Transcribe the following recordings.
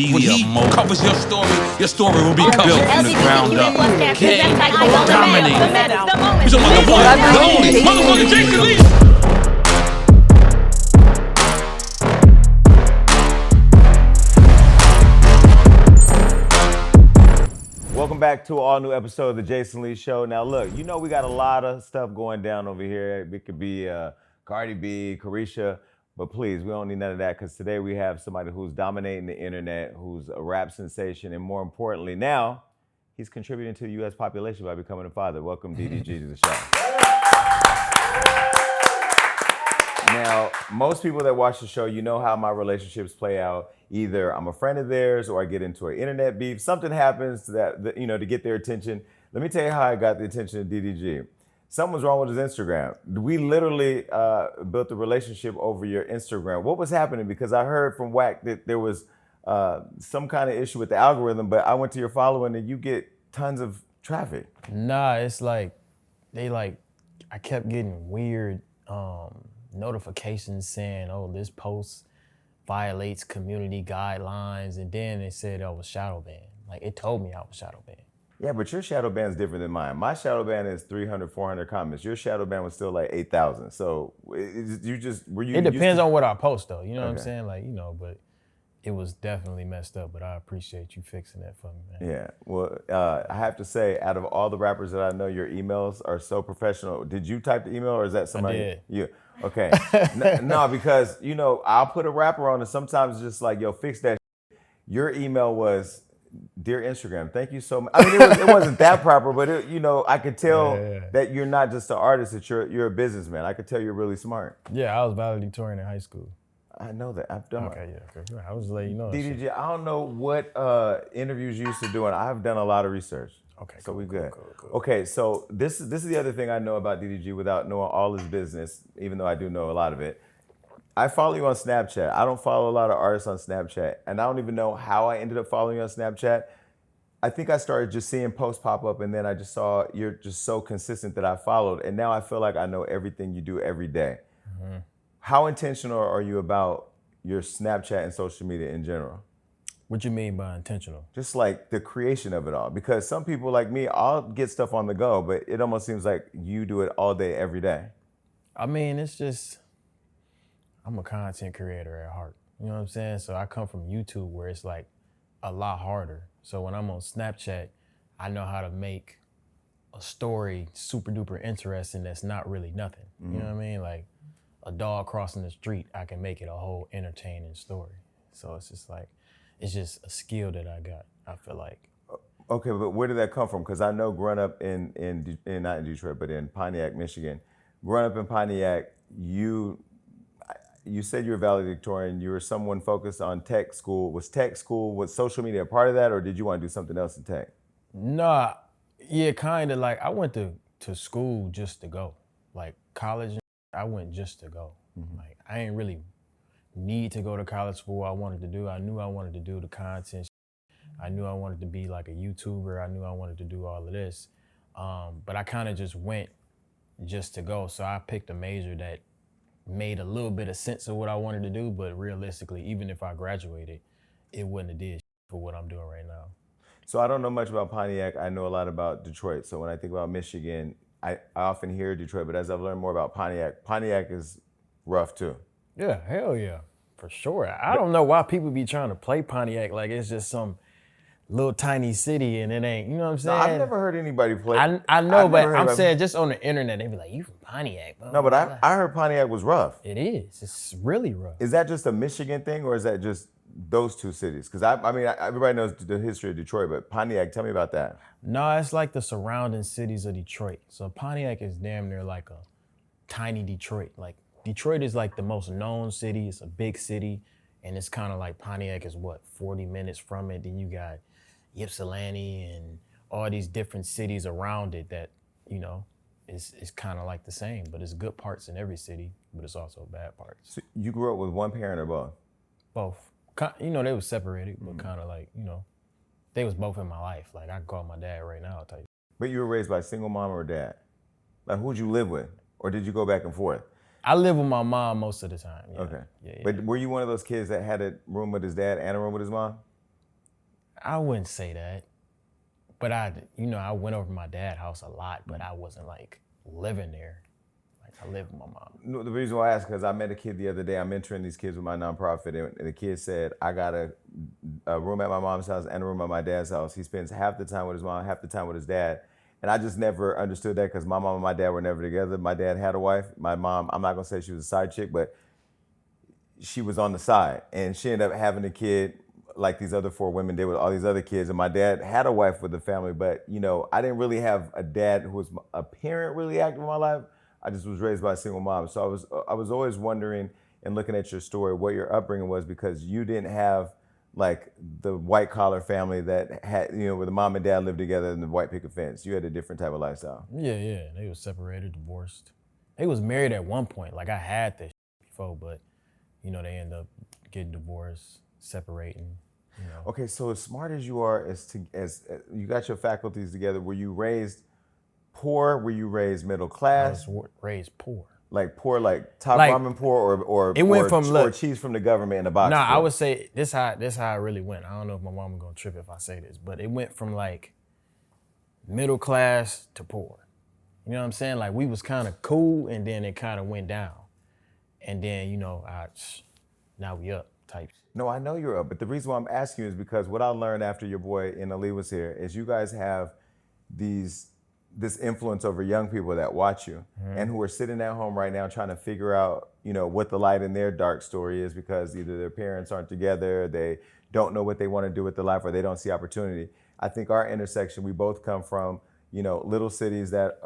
media mogul. Covers your story will be built from the ground up. King, dominate. He's a motherfucker, the only motherfucker Jason Lee. Welcome back to an all-new episode of the Jason Lee Show. Now, look, you know we got a lot of stuff going down over here. It could be Cardi B, Carisha, but please, we don't need none of that because today we have somebody who's dominating the internet, who's a rap sensation, and more importantly, now he's contributing to the U.S. population by becoming a father. Welcome, DDG, to the show. Now, most people that watch the show, you know how my relationships play out. Either I'm a friend of theirs or I get into an internet beef. Something happens to get their attention. Let me tell you how I got the attention of DDG. Something was wrong with his Instagram. We literally built a relationship over your Instagram. What was happening? Because I heard from Wack that there was some kind of issue with the algorithm, but I went to your following and you get tons of traffic. Nah, it's like, I kept getting weird notifications saying, oh, this post violates community guidelines, and then they said I was shadow banned. Like, it told me I was shadow banned. Yeah, but your shadow ban is different than mine. My shadow ban is 300, 400 comments. Your shadow ban was still like 8,000. So it depends on what I post though, you know what I'm saying? Like, but it was definitely messed up, but I appreciate you fixing that for me, man. Yeah, well, I have to say, out of all the rappers that I know, your emails are so professional. Did you type the email or is that somebody? I did. Yeah. Okay. No, because, I'll put a rapper on and sometimes it's just like, yo, fix that shit. Your email was, dear Instagram, thank you so much. I mean, it wasn't that proper, but I could tell that you're not just an artist, that you're a businessman. I could tell you're really smart. Yeah, I was valedictorian in high school. I know that. I've done Okay. I was letting you know. DDG, I don't know what interviews you used to do, and I've done a lot of research. Okay, so we cool, good. Cool. Okay, so this is the other thing I know about DDG without knowing all his business, even though I do know a lot of it. I follow you on Snapchat. I don't follow a lot of artists on Snapchat, and I don't even know how I ended up following you on Snapchat. I think I started just seeing posts pop up, and then I just saw you're just so consistent that I followed, and now I feel like I know everything you do every day. Mm-hmm. How intentional are you about your Snapchat and social media in general? What you mean by intentional? Just like the creation of it all. Because some people like me, I'll get stuff on the go, but it almost seems like you do it all day, every day. I mean, it's just, I'm a content creator at heart. You know what I'm saying? So I come from YouTube where it's like a lot harder. So when I'm on Snapchat, I know how to make a story super duper interesting that's not really nothing. Mm-hmm. You know what I mean? Like a dog crossing the street, I can make it a whole entertaining story. So it's just like, it's just a skill that I got, I feel like. Okay, but where did that come from? Because I know growing up in not in Detroit, but in Pontiac, Michigan. Growing up in Pontiac, you said you were valedictorian. You were someone focused on tech school. Was social media a part of that, or did you want to do something else in tech? Nah, yeah, kind of like I went to school just to go. Like college, I went just to go. Mm-hmm. Like I ain't really need to go to college for what I wanted to do. I knew I wanted to do the content. I knew I wanted to be like a YouTuber. I knew I wanted to do all of this. But I kind of just went just to go. So I picked a major that made a little bit of sense of what I wanted to do, but realistically, even if I graduated, it wouldn't have did for what I'm doing right now. So I don't know much about Pontiac. I know a lot about Detroit. So when I think about Michigan, I often hear Detroit, but as I've learned more about Pontiac is rough too. Yeah, hell yeah, for sure. I don't know why people be trying to play Pontiac like it's just some little tiny city and it ain't, you know what I'm saying? No, I've never heard anybody play. I know, but I'm saying just on the internet, they be like, you from Pontiac, bro. No, but I heard Pontiac was rough. It is, it's really rough. Is that just a Michigan thing or is that just those two cities? Because I mean, everybody knows the history of Detroit, but Pontiac, tell me about that. No, it's like the surrounding cities of Detroit. So Pontiac is damn near like a tiny Detroit. Like Detroit is like the most known city. It's a big city. And it's kind of like Pontiac is 40 minutes from it. Then you got Ypsilanti and all these different cities around it that, is kind of like the same. But it's good parts in every city, but it's also bad parts. So you grew up with one parent or both? Both. They were separated, but kind of like, they was both in my life. Like I can call my dad right now, I'll tell you. But you were raised by a single mom or dad? Like who'd you live with? Or did you go back and forth? I live with my mom most of the time. Yeah. Okay. Yeah. But were you one of those kids that had a room with his dad and a room with his mom? I wouldn't say that, but I went over to my dad's house a lot, but I wasn't like living there. Like I lived with my mom. No, the reason why I asked because I met a kid the other day. I'm mentoring these kids with my nonprofit, and the kid said, "I got a room at my mom's house and a room at my dad's house. He spends half the time with his mom, half the time with his dad." And I just never understood that because my mom and my dad were never together. My dad had a wife. My mom, I'm not gonna say she was a side chick, but she was on the side, and she ended up having a kid like these other 4 women did with all these other kids. And my dad had a wife with a family, but I didn't really have a dad who was a parent really active in my life. I just was raised by a single mom. So I was always wondering and looking at your story what your upbringing was, because you didn't have like the white collar family that had, where the mom and dad lived together in the white picket fence. You had a different type of lifestyle. Yeah. They was separated, divorced. They was married at one point. Like I had this before, but they end up getting divorced, separating. Okay, so as smart as you are, as you got your faculties together, were you raised poor? Were you raised middle class? I was raised poor. Like poor, like top ramen poor, or it went from or cheese from the government in a box? Nah, poor? I would say this how it really went. I don't know if my mama gonna trip if I say this, but it went from like middle class to poor. You know what I'm saying? Like we was kind of cool, and then it kind of went down, and then now we up type. No, I know you're up, but the reason why I'm asking you is because what I learned after your boy Ali was here is you guys have this influence over young people that watch you and who are sitting at home right now trying to figure out, what the light in their dark story is, because either their parents aren't together, they don't know what they want to do with their life, or they don't see opportunity. I think our intersection, we both come from, little cities that,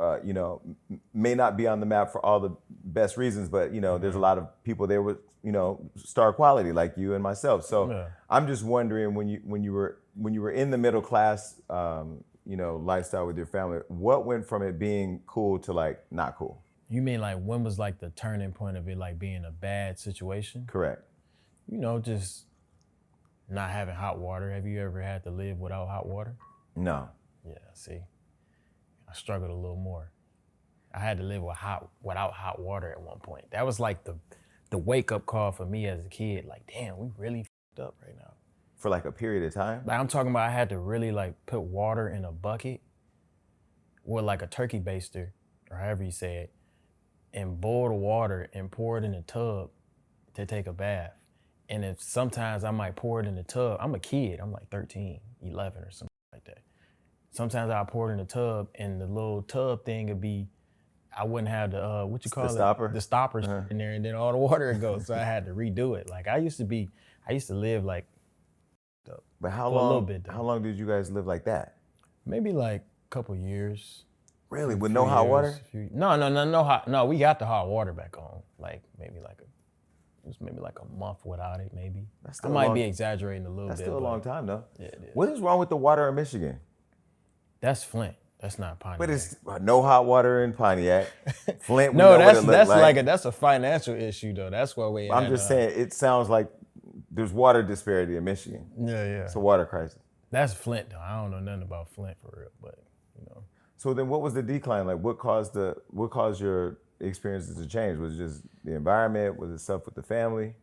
may not be on the map for all the best reasons, but, there's a lot of people there with, star quality like you and myself. So I'm just wondering, when you were in the middle class, lifestyle with your family, what went from it being cool to like not cool? You mean like when was like the turning point of it like being a bad situation? Correct. Just not having hot water. Have you ever had to live without hot water? No. Yeah, see, I struggled a little more. I had to live without hot water at one point. That was like the wake up call for me as a kid. Like, damn, we really f***ed up right now. For like a period of time? Like I'm talking about, I had to really like put water in a bucket with like a turkey baster, or however you say it, and boil the water and pour it in a tub to take a bath. And if sometimes I might pour it in the tub, I'm a kid, I'm like 13, 11 or something like that. Sometimes I'll pour it in the tub, and the little tub thing would be, I wouldn't have the, the stoppers in there, and then all the water would go. So I had to redo it. Like I used to live like, but how long? A little bit. How long did you guys live like that? Maybe like a couple years. Really, with no hot water? No hot. No, we got the hot water back on. Like maybe like a month without it. Maybe. I might be exaggerating a little bit. That's still a long time though. Yeah, it is. What is wrong with the water in Michigan? That's Flint. That's not Pontiac. But it's no hot water in Pontiac. Flint. No, that's a financial issue though. That's why we. I'm just saying, it sounds like there's water disparity in Michigan. Yeah. It's a water crisis. That's Flint though. I don't know nothing about Flint for real, but So then, what was the decline like? What caused your experiences to change? Was it just the environment? Was it stuff with the family?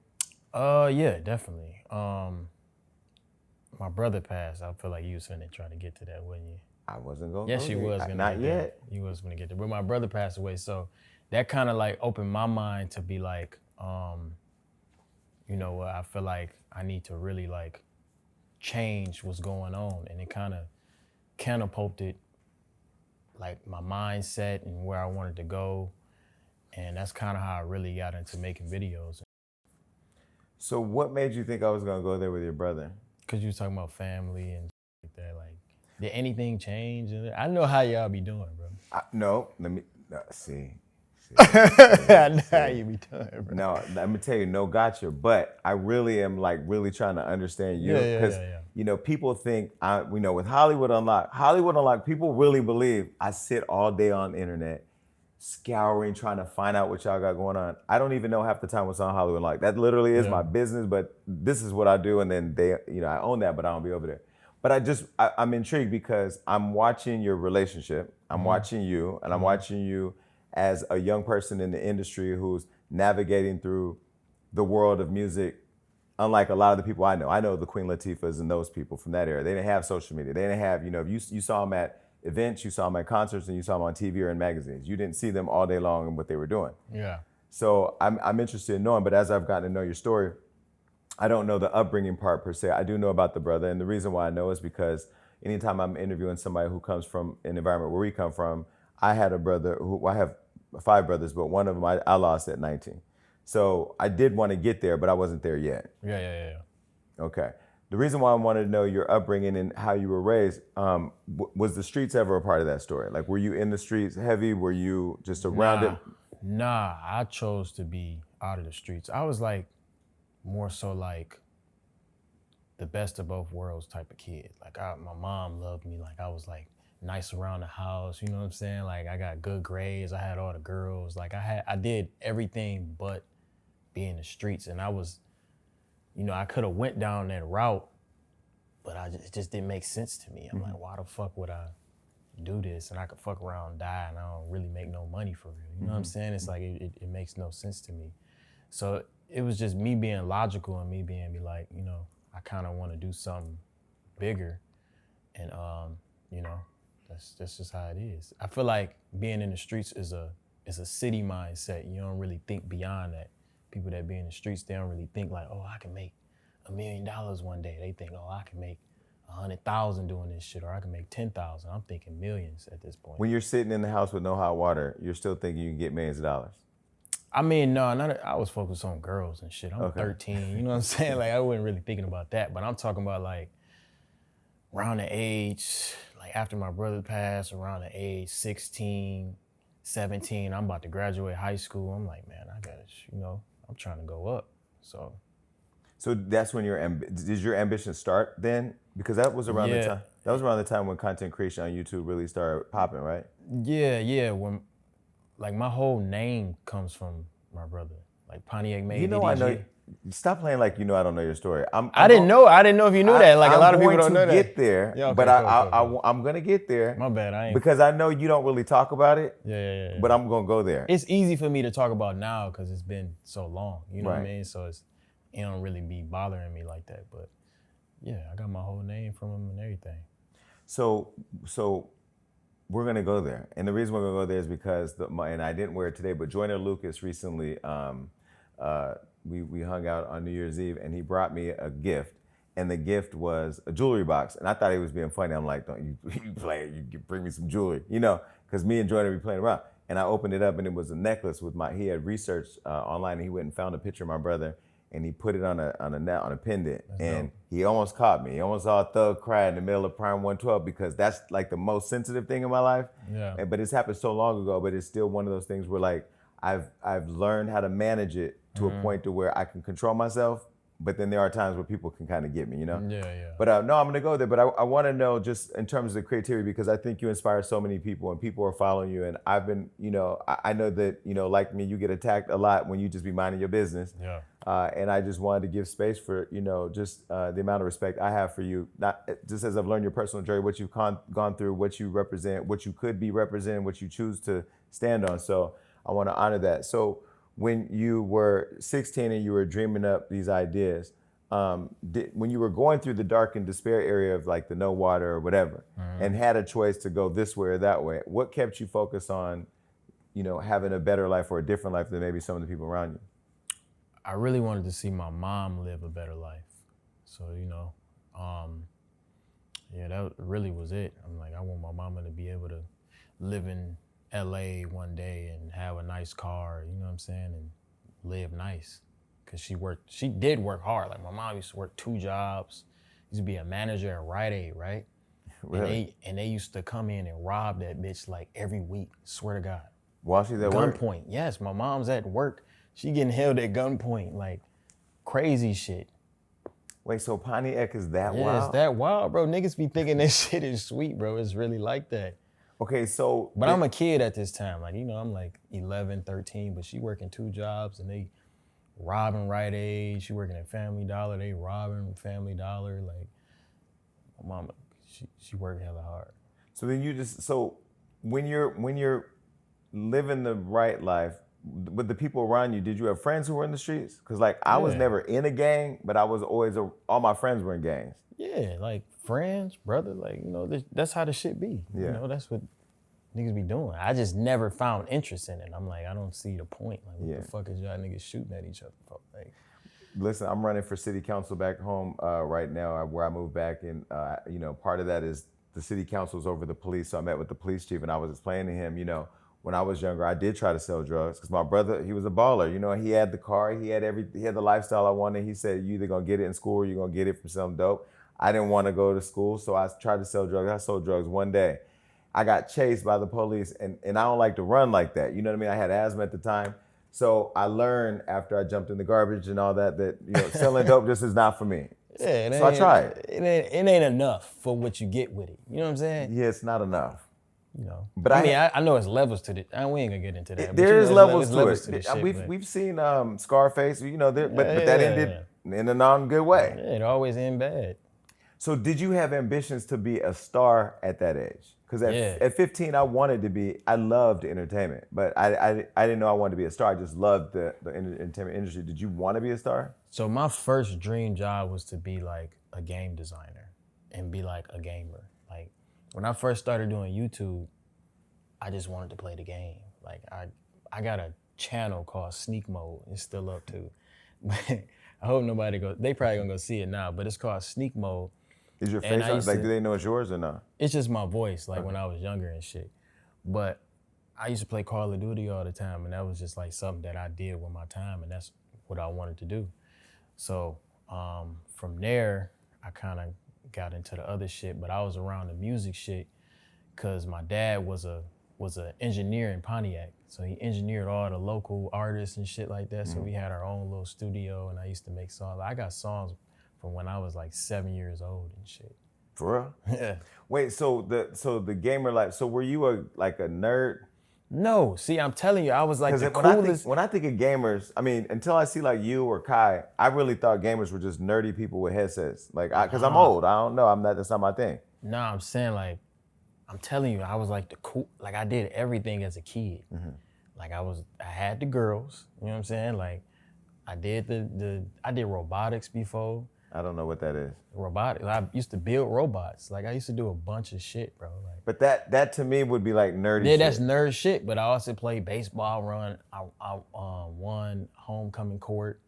Yeah, definitely. My brother passed. I feel like you was finna try to get to that, wouldn't you? I wasn't going. Yes, you was gonna. Not yet. You was gonna get there, but my brother passed away, so that kind of like opened my mind to be like, I feel like I need to really like change what's going on, and it kind of catapulted like my mindset and where I wanted to go, and that's kind of how I really got into making videos. So what made you think I was gonna go there with your brother? Because you was talking about family and like that. Like, did anything change? I know how y'all be doing, bro. No, let me see. I know how you be doing, bro. No, let me tell you, no gotcha. But I really am like really trying to understand you, because people think with Hollywood Unlocked, people really believe I sit all day on the internet scouring, trying to find out what y'all got going on. I don't even know half the time what's on Hollywood Unlocked. That literally is my business, but this is what I do, and then I own that, but I don't be over there. But I'm intrigued because I'm watching your relationship. I'm watching you, and I'm watching you as a young person in the industry who's navigating through the world of music unlike a lot of the people I know the Queen Latifahs and those people from that era. They didn't have social media. They didn't have, if you saw them at events, you saw them at concerts, and you saw them on TV or in magazines. You didn't see them all day long and what they were doing. Yeah. So I'm interested in knowing, but as I've gotten to know your story, I don't know the upbringing part per se. I do know about the brother, and the reason why I know is because anytime I'm interviewing somebody who comes from an environment where we come from, I had a brother I have 5 brothers, but one of them I lost at 19. So I did want to get there, but I wasn't there yet. Yeah. Okay. The reason why I wanted to know your upbringing and how you were raised, was the streets ever a part of that story? Like, were you in the streets heavy? Were you just around it? Nah, I chose to be out of the streets. I was like, more so like the best of both worlds type of kid. Like my mom loved me. Like I was like nice around the house, you know what I'm saying? Like I got good grades, I had all the girls. Like I did everything but be in the streets. And I was, I could have went down that route, but it just didn't make sense to me. I'm like, why the fuck would I do this? And I could fuck around and die and I don't really make no money for real. You know what I'm saying? It's like, it makes no sense to me. So it was just me being logical and me being like, I kind of want to do something bigger. And, that's just how it is. I feel like being in the streets is a city mindset. You don't really think beyond that. People that be in the streets, they don't really think like, oh, I can make $1 million one day. They think, oh, I can make 100,000 doing this shit, or I can make 10,000. I'm thinking millions at this point. When you're sitting in the house with no hot water, you're still thinking you can get millions of dollars. I mean, no, I was focused on girls and shit. I'm 13, you know what I'm saying? Like, I wasn't really thinking about that, but I'm talking about like around the age, like after my brother passed, around the age 16, 17, I'm about to graduate high school. I'm like, man, I gotta, I'm trying to go up, so. So that's when did your ambition start then? Because that was around the time. That was around the time when content creation on YouTube really started popping, right? Yeah. When, like, my whole name comes from my brother. Like Pontiac made DDG. I know. Stop playing like I don't know your story. I didn't know if you knew that. Like a lot of people don't know that. I'm going to get there, yeah, okay, but cool. I'm going to get there. My bad, I ain't. Because I know you don't really talk about it. Yeah. But I'm going to go there. It's easy for me to talk about now because it's been so long. You know right. what I mean? So it don't really be bothering me like that. But yeah, I got my whole name from him and everything. So we're gonna go there, and the reason we're gonna go there is because and I didn't wear it today, but Joyner Lucas recently, we hung out on New Year's Eve, and he brought me a gift, and the gift was a jewelry box, and I thought he was being funny. I'm like, don't you play? You bring me some jewelry, because me and Joyner be playing around, and I opened it up, and it was a necklace with he had researched online, and he went and found a picture of my brother. And he put it on a pendant, and he almost caught me. He almost saw a thug cry in the middle of Prime 112 because that's like the most sensitive thing in my life. Yeah. But it's happened so long ago. But it's still one of those things where like I've learned how to manage it to a point to where I can control myself. But then there are times where people can kind of get me, Yeah. But no, I'm gonna go there. But I want to know just in terms of the creativity, because I think you inspire so many people and people are following you. And I've been, I know that, like me, you get attacked a lot when you just be minding your business. Yeah. And I just wanted to give space for, just the amount of respect I have for you, not just as I've learned your personal journey, what you've gone through, what you represent, what you could be representing, what you choose to stand on. So I want to honor that. So when you were 16 and you were dreaming up these ideas, when you were going through the dark and despair area of like the no water or whatever, and had a choice to go this way or that way, what kept you focused on, having a better life or a different life than maybe some of the people around you? I really wanted to see my mom live a better life. So, that really was it. I'm like, I want my mama to be able to live in LA one day and have a nice car, you know what I'm saying, and live nice. Cause she did work hard. Like my mom used to work 2 jobs, used to be a manager at Rite Aid, right? Really? And they used to come in and rob that bitch like every week, swear to God. While she's at work? Gunpoint, yes, my mom's at work. She getting held at gunpoint, like crazy shit. Wait, so Pontiac is that wild? Yeah, it's that wild, bro. Niggas be thinking that shit is sweet, bro. It's really like that. Okay, so... But I'm a kid at this time. Like, I'm like 11, 13, but she working 2 jobs and they robbing Rite Aid. She working at Family Dollar. They robbing Family Dollar. Like, my mama, she working hella hard. So then when you're living the right life, with the people around you, did you have friends who were in the streets? Because like I was never in a gang, but I was always all my friends were in gangs. Yeah, like friends, brother, like, you know, that's how the shit be. Yeah. You know, that's what niggas be doing. I just never found interest in it. I'm like, I don't see the point. Like, what the fuck is y'all niggas shooting at each other for? Like, listen, I'm running for city council back home right now, where I moved back, and you know, part of that is the city council's over the police. So I met with the police chief, and I was explaining to him, you know, when I was younger, I did try to sell drugs because my brother, he was a baller. You know, he had the car, he had the lifestyle I wanted. He said, you either gonna get it in school or you're gonna get it from selling dope. I didn't want to go to school, so I tried to sell drugs. I sold drugs one day. I got chased by the police, and I don't like to run like that. You know what I mean? I had asthma at the time. So I learned after I jumped in the garbage and all that, you know, selling dope just is not for me. yeah, so I tried. It ain't enough for what you get with it. You know what I'm saying? Yeah, it's not enough. You know, but I know it's levels to it. We ain't gonna get into that. There is levels to levels it. To shit, we've seen Scarface, you know, but that ended in a non-good way. Yeah, it always end bad. So did you have ambitions to be a star at that age? Because at 15, I loved entertainment, but I didn't know I wanted to be a star. I just loved the entertainment industry. Did you want to be a star? So my first dream job was to be like a game designer and be like a gamer. Like when I first started doing YouTube, I just wanted to play the game. Like I got a channel called Sneak Mode. It's still up too. I hope nobody they probably gonna go see it now, but it's called Sneak Mode. Is your face like, do they know it's yours or not? It's just my voice, like when I was younger and shit. But I used to play Call of Duty all the time, and that was just like something that I did with my time, and that's what I wanted to do. So from there, I kind of got into the other shit, but I was around the music shit because my dad was an engineer in Pontiac. So he engineered all the local artists and shit like that. So we had our own little studio, and I used to make songs. I got songs from when I was like 7 years old and shit. For real? Yeah. Wait, so the gamer life, so were you a nerd? No, see, I'm telling you, I was like the coolest. When I think of gamers, I mean, until I see like you or Kai, I really thought gamers were just nerdy people with headsets. Like, because I'm old, I don't know, that's not my thing. No, I'm saying like, I'm telling you, I was like the cool, like I did everything as a kid. Like I had the girls, you know what I'm saying? Like I did I did robotics before. I don't know what that is. Robotics. I used to build robots. Like I used to do a bunch of shit, bro. Like, but that to me would be like nerdy shit. Yeah, that's nerd shit. But I also played baseball, I won homecoming court.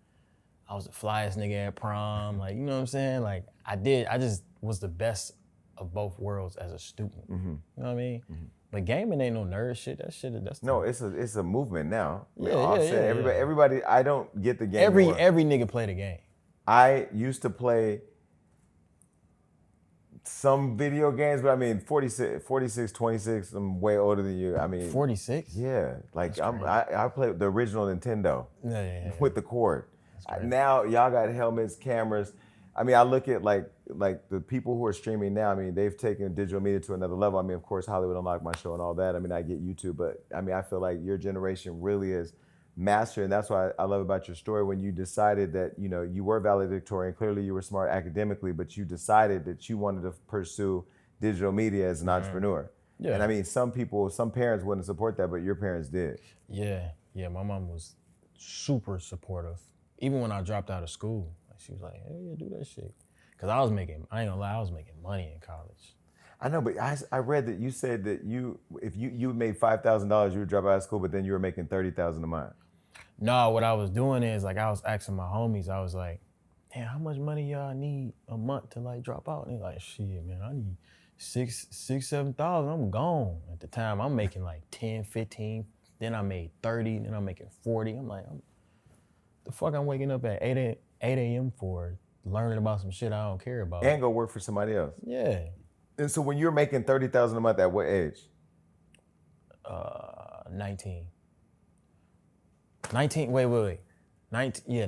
I was the flyest nigga at prom. Like, you know what I'm saying? Like I just was the best of both worlds as a student. You know what I mean? But gaming ain't no nerd shit. That's no, it's a movement now. Yeah, everybody. I don't get the game. Every nigga play the game. I used to play some video games, but I mean 46, 26, I'm way older than you. I mean 46? Yeah, like I played the original Nintendo with the cord. Now y'all got helmets, cameras. I mean, I look at like the people who are streaming now. I mean, they've taken digital media to another level. I mean, of course, Hollywood Unlocked, my show and all that. I mean, I get YouTube, but I mean, I feel like your generation really is master, and that's what I love about your story. When you decided that, you know, you were valedictorian, clearly you were smart academically, but you decided that you wanted to pursue digital media as an entrepreneur. Yeah. And I mean, some parents wouldn't support that, but your parents did. Yeah, my mom was super supportive. Even when I dropped out of school, she was like, hey, yeah, do that shit. Cause I ain't gonna lie, I was making money in college. I know, but I read that you said that if you made $5,000, you would drop out of school, but then you were making $30,000 a month. No, what I was doing is like I was asking my homies, I was like, damn, how much money y'all need a month to like drop out? And they're like, shit, man, I need $7,000. I'm gone. At the time, I'm making like 10, 15. Then I made 30. Then I'm making 40. I'm like, the fuck I'm waking up at 8 a.m. for learning about some shit I don't care about. And go work for somebody else. Yeah. And so when you're making $30,000 a month, at what age? 19. 19, wait. 19, yeah.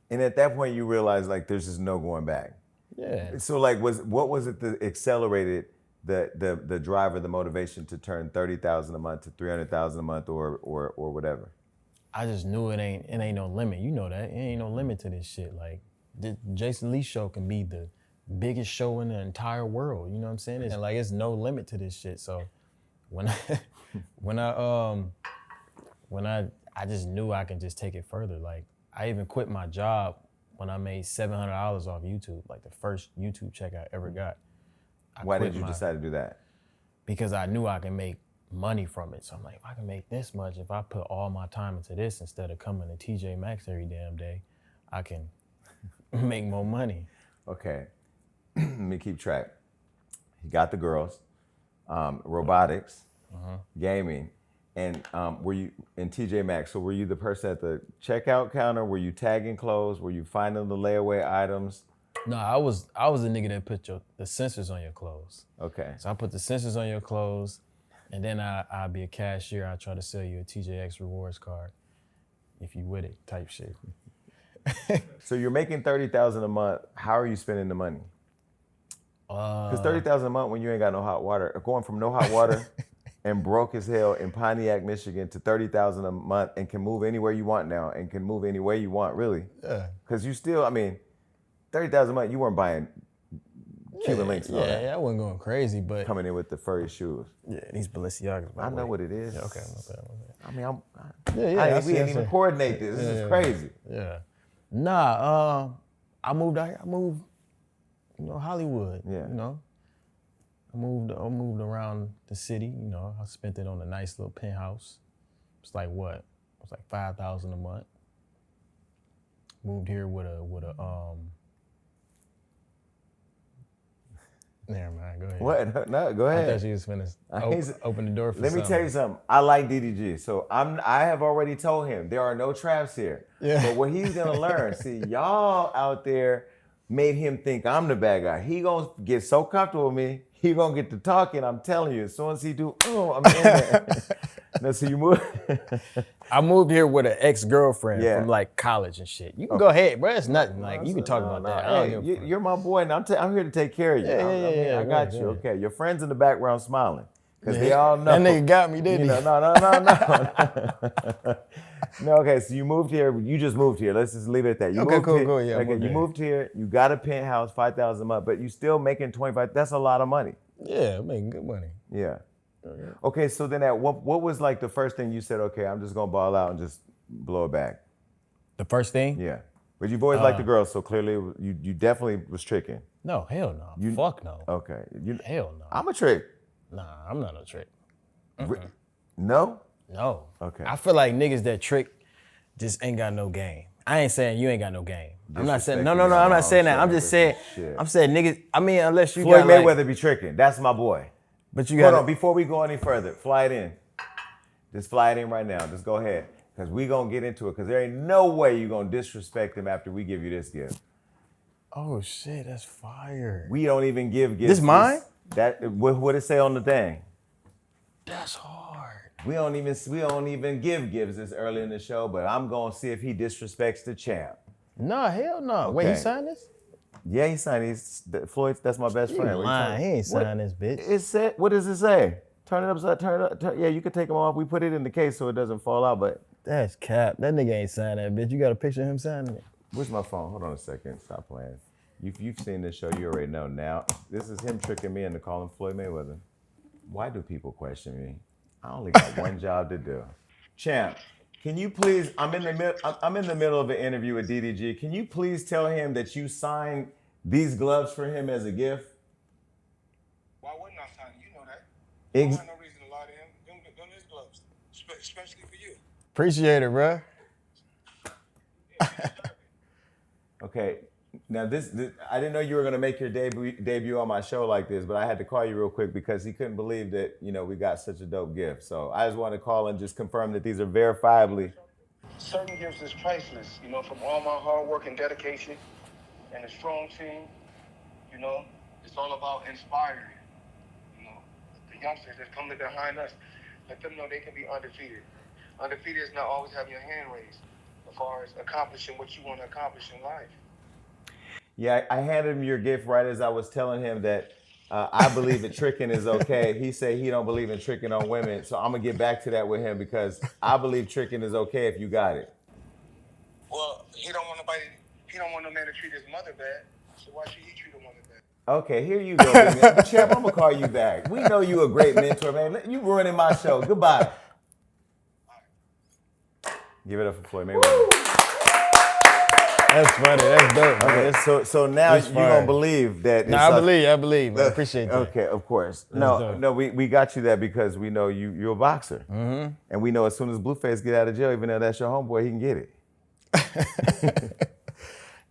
And at that point you realize like there's just no going back. Yeah. So like what was it that accelerated the drive or the motivation to turn $30,000 a month to $300,000 a month or whatever? I just knew it ain't no limit. You know that. It ain't no limit to this shit. Like the Jason Lee show can be the biggest show in the entire world. You know what I'm saying? And like it's no limit to this shit. So when I when I just knew I can just take it further. Like I even quit my job when I made $700 off YouTube, like the first YouTube check I ever got. Why did you decide to do that? Because I knew I can make money from it. So I'm like, if I can make this much, if I put all my time into this instead of coming to TJ Maxx every damn day, I can make more money. Okay, let me keep track. You got the girls, robotics, gaming, and were you in TJ Maxx? So were you the person at the checkout counter? Were you tagging clothes? Were you finding the layaway items? No, I was the nigga that put the sensors on your clothes. Okay. So I put the sensors on your clothes, and then I'll be a cashier. I try to sell you a TJX rewards card, if you with it, type shit. So you're making $30,000 a month. How are you spending the money? Because $30,000 a month when you ain't got no hot water, going from no hot water and broke as hell in Pontiac, Michigan, to $30,000 a month and can move anywhere you want now and can move any way you want, really. Yeah. Because you still, I mean, $30,000 a month, you weren't buying Cuban links and all that. Yeah, I wasn't going crazy, but coming in with the furry shoes. Yeah, these Balenciagas. I know what it is. Yeah, okay, I mean, we didn't even coordinate this. This is crazy. Yeah. Nah, I moved out here. I moved, Hollywood. Yeah. I moved around the city. I spent it on a nice little penthouse. It's like what? It was like $5,000 a month. Moved here with a Never mind, go ahead. What? No, go ahead. I thought she was finna open the door for Let me tell you something. I like DDG. So I have already told him there are no traps here. Yeah. But what he's gonna learn, see, y'all out there made him think I'm the bad guy. He gonna get so comfortable with me, he gonna get to talking. I'm telling you, as soon as he do, I'm in there. No, so you move. I moved here with an ex-girlfriend from like college and shit. You can go ahead, bro. It's nothing. Like you can talk about that. Hey, you're my boy, and I'm here to take care of you. Yeah, I got you. Okay, your friends in the background smiling because they all know. That nigga got me, didn't he? No. No, okay, so you moved here. You just moved here. Let's just leave it at that. You moved here. Cool. Yeah. Okay, you moved here. You got a penthouse, $5,000 a month, but you still making $25,000. That's a lot of money. Yeah, I'm making good money. Yeah. Okay, so then what was like the first thing you said, okay, I'm just gonna ball out and just blow it back? The first thing? Yeah. But you've always liked the girls, so clearly you definitely was tricking. No, hell no. Fuck no. Okay. Hell no. I'm a trick. Nah, I'm not a trick. No? No. Okay. I feel like niggas that trick just ain't got no game. I ain't saying you ain't got no game. I'm not saying, no, I'm not saying that. I'm just saying, niggas, I mean, unless you Floyd got Mayweather be tricking. That's my boy. But you got Hold on, before we go any further, fly it in. Just fly it in right now. Just go ahead. Because we going to get into it. Because there ain't no way you going to disrespect him after we give you this gift. Oh, shit, that's fire. We don't even give gifts. This mine? What it say on the thing? That's hard. We don't even give gifts this early in the show, but I'm going to see if he disrespects the champ. Nah, hell no. Okay. Wait, he signed this? Yeah, he signed. Floyd, that's my best friend. Lying. He ain't signed this bitch. It said, what does it say? Turn it upside, turn it up. Yeah, you can take them off. We put it in the case so it doesn't fall out, but. That's cap. That nigga ain't signed that bitch. You got a picture of him signing it? Where's my phone? Hold on a second. Stop playing. You've seen this show. You already know now. This is him tricking me into calling Floyd Mayweather. Why do people question me? I only got one job to do. Champ, can you please, I'm in the middle of an interview with DDG. Can you please tell him that you signed these gloves for him as a gift? Why wouldn't I sign it? You know that. I don't have no reason to lie to him. Them his gloves, especially for you. Appreciate it, bro. Okay, now this I didn't know you were gonna make your debut on my show like this, but I had to call you real quick because he couldn't believe that we got such a dope gift. So I just want to call and just confirm that these are verifiably. Certain gifts is priceless. From all my hard work and dedication, and a strong team. It's all about inspiring. The youngsters that come behind us, let them know they can be undefeated. Undefeated is not always having your hand raised as far as accomplishing what you want to accomplish in life. Yeah, I handed him your gift right as I was telling him that I believe that tricking is okay. He said he don't believe in tricking on women, so I'm gonna get back to that with him because I believe tricking is okay if you got it. Well, he don't want no man to treat his mother bad, so why should he treat a woman bad? Okay, here you go, man. Champ, I'm gonna call you back. We know you a great mentor, man. You ruining my show. Goodbye. Give it up for Floyd Mayweather. That's funny. That's dope. Okay, so now It's you're gonna fire. believe that. No, I believe. I appreciate that. Okay, of course. dope. No, we got you that because we know you're a boxer, and we know as soon as Blueface get out of jail, even though that's your homeboy, he can get it.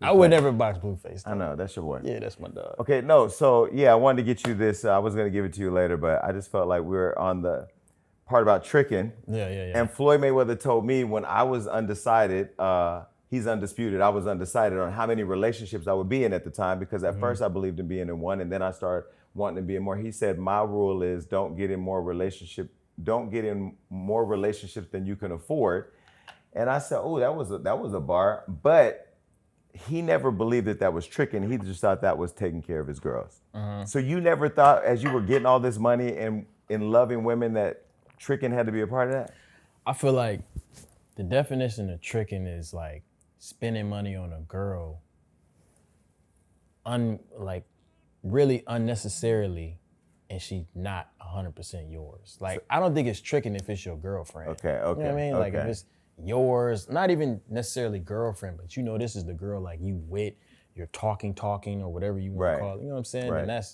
I would never box Blueface. I know that's your boy. Yeah, that's my dog. Okay, no, so yeah, I wanted to get you this. I was gonna give it to you later, but I just felt like we were on the part about tricking. Yeah. And Floyd Mayweather told me when I was undecided, he's undisputed. I was undecided on how many relationships I would be in at the time because at first I believed in being in one, and then I started wanting to be in more. He said my rule is don't get in more relationships than you can afford. And I said, oh, that was a bar, but he never believed that was tricking. He just thought that was taking care of his girls. So you never thought, as you were getting all this money and in loving women, that tricking had to be a part of that? I feel like the definition of tricking is like spending money on a girl really unnecessarily, and she's not 100% yours. Like, I don't think it's tricking if it's your girlfriend. Okay. You know what I mean? Like, if okay. it's yours, not even necessarily girlfriend, but you know this is the girl like you with, you're talking, or whatever you want to call it. You know what I'm saying? Right. And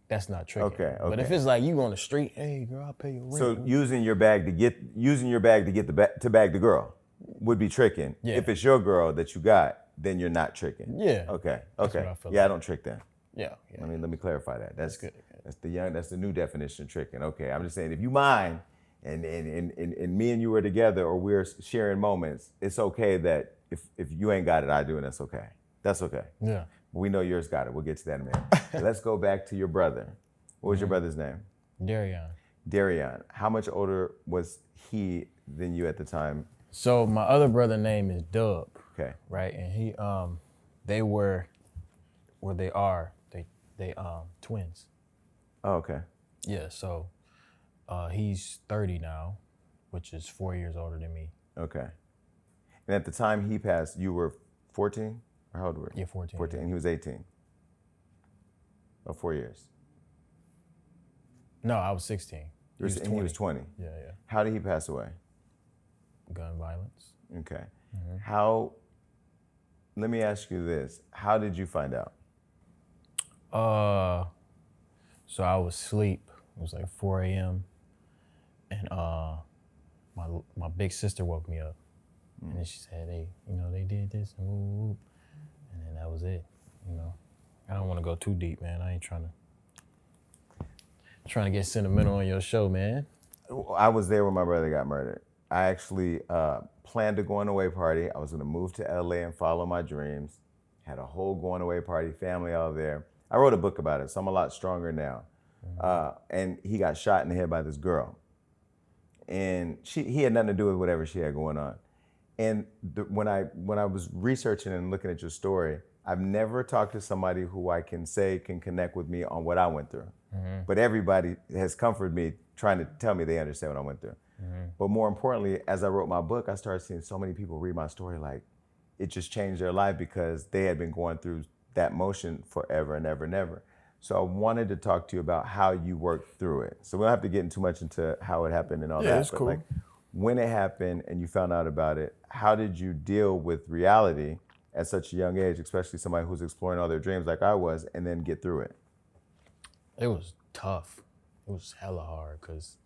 that's not tricking. Okay. But if it's like you on the street, hey girl, I'll pay your rent. So using your bag to get to bag the girl would be tricking. Yeah. If it's your girl that you got, then you're not tricking. Yeah. Okay. That's what I feel Yeah, I like. don't trick then. Yeah. I mean, let me clarify that. That's good. That's the new definition of tricking. Okay. I'm just saying if you mind and me and you are together or we're sharing moments, it's okay that if you ain't got it, I do, and that's okay. That's okay. Yeah. We know yours got it. We'll get to that in a minute. Let's go back to your brother. What was your brother's name? Darion. How much older was he than you at the time? So my other brother name is Dub. Okay. Right, and he they were where they are. They twins. Oh, okay. Yeah. So he's 30 now, which is 4 years older than me. Okay. And at the time he passed, you were 14? Or how old were you? Yeah, 14. 14, and he was 18. Oh, 4 years. No, I was 16. He was 20. Yeah. How did he pass away? Gun violence. Okay. Let me ask you this. How did you find out? So I was asleep. It was like 4 a.m. And my big sister woke me up. And then she said, hey, they did this and whoop, whoop. And then that was it, I don't want to go too deep, man. I ain't trying to get sentimental on your show, man. I was there when my brother got murdered. I actually planned a going away party. I was going to move to LA and follow my dreams. Had a whole going away party, family all there. I wrote a book about it, so I'm a lot stronger now. And he got shot in the head by this girl. And he had nothing to do with whatever she had going on. And when I was researching and looking at your story, I've never talked to somebody who I can say can connect with me on what I went through. But everybody has comforted me trying to tell me they understand what I went through. But more importantly, as I wrote my book, I started seeing so many people read my story like it just changed their life because they had been going through that motion forever and ever and ever. So I wanted to talk to you about how you worked through it. So we don't have to get too much into how it happened and all that. Yeah, it's but cool. like when it happened and you found out about it, how did you deal with reality at such a young age, especially somebody who's exploring all their dreams like I was, and then get through it? It was tough. It was hella hard because,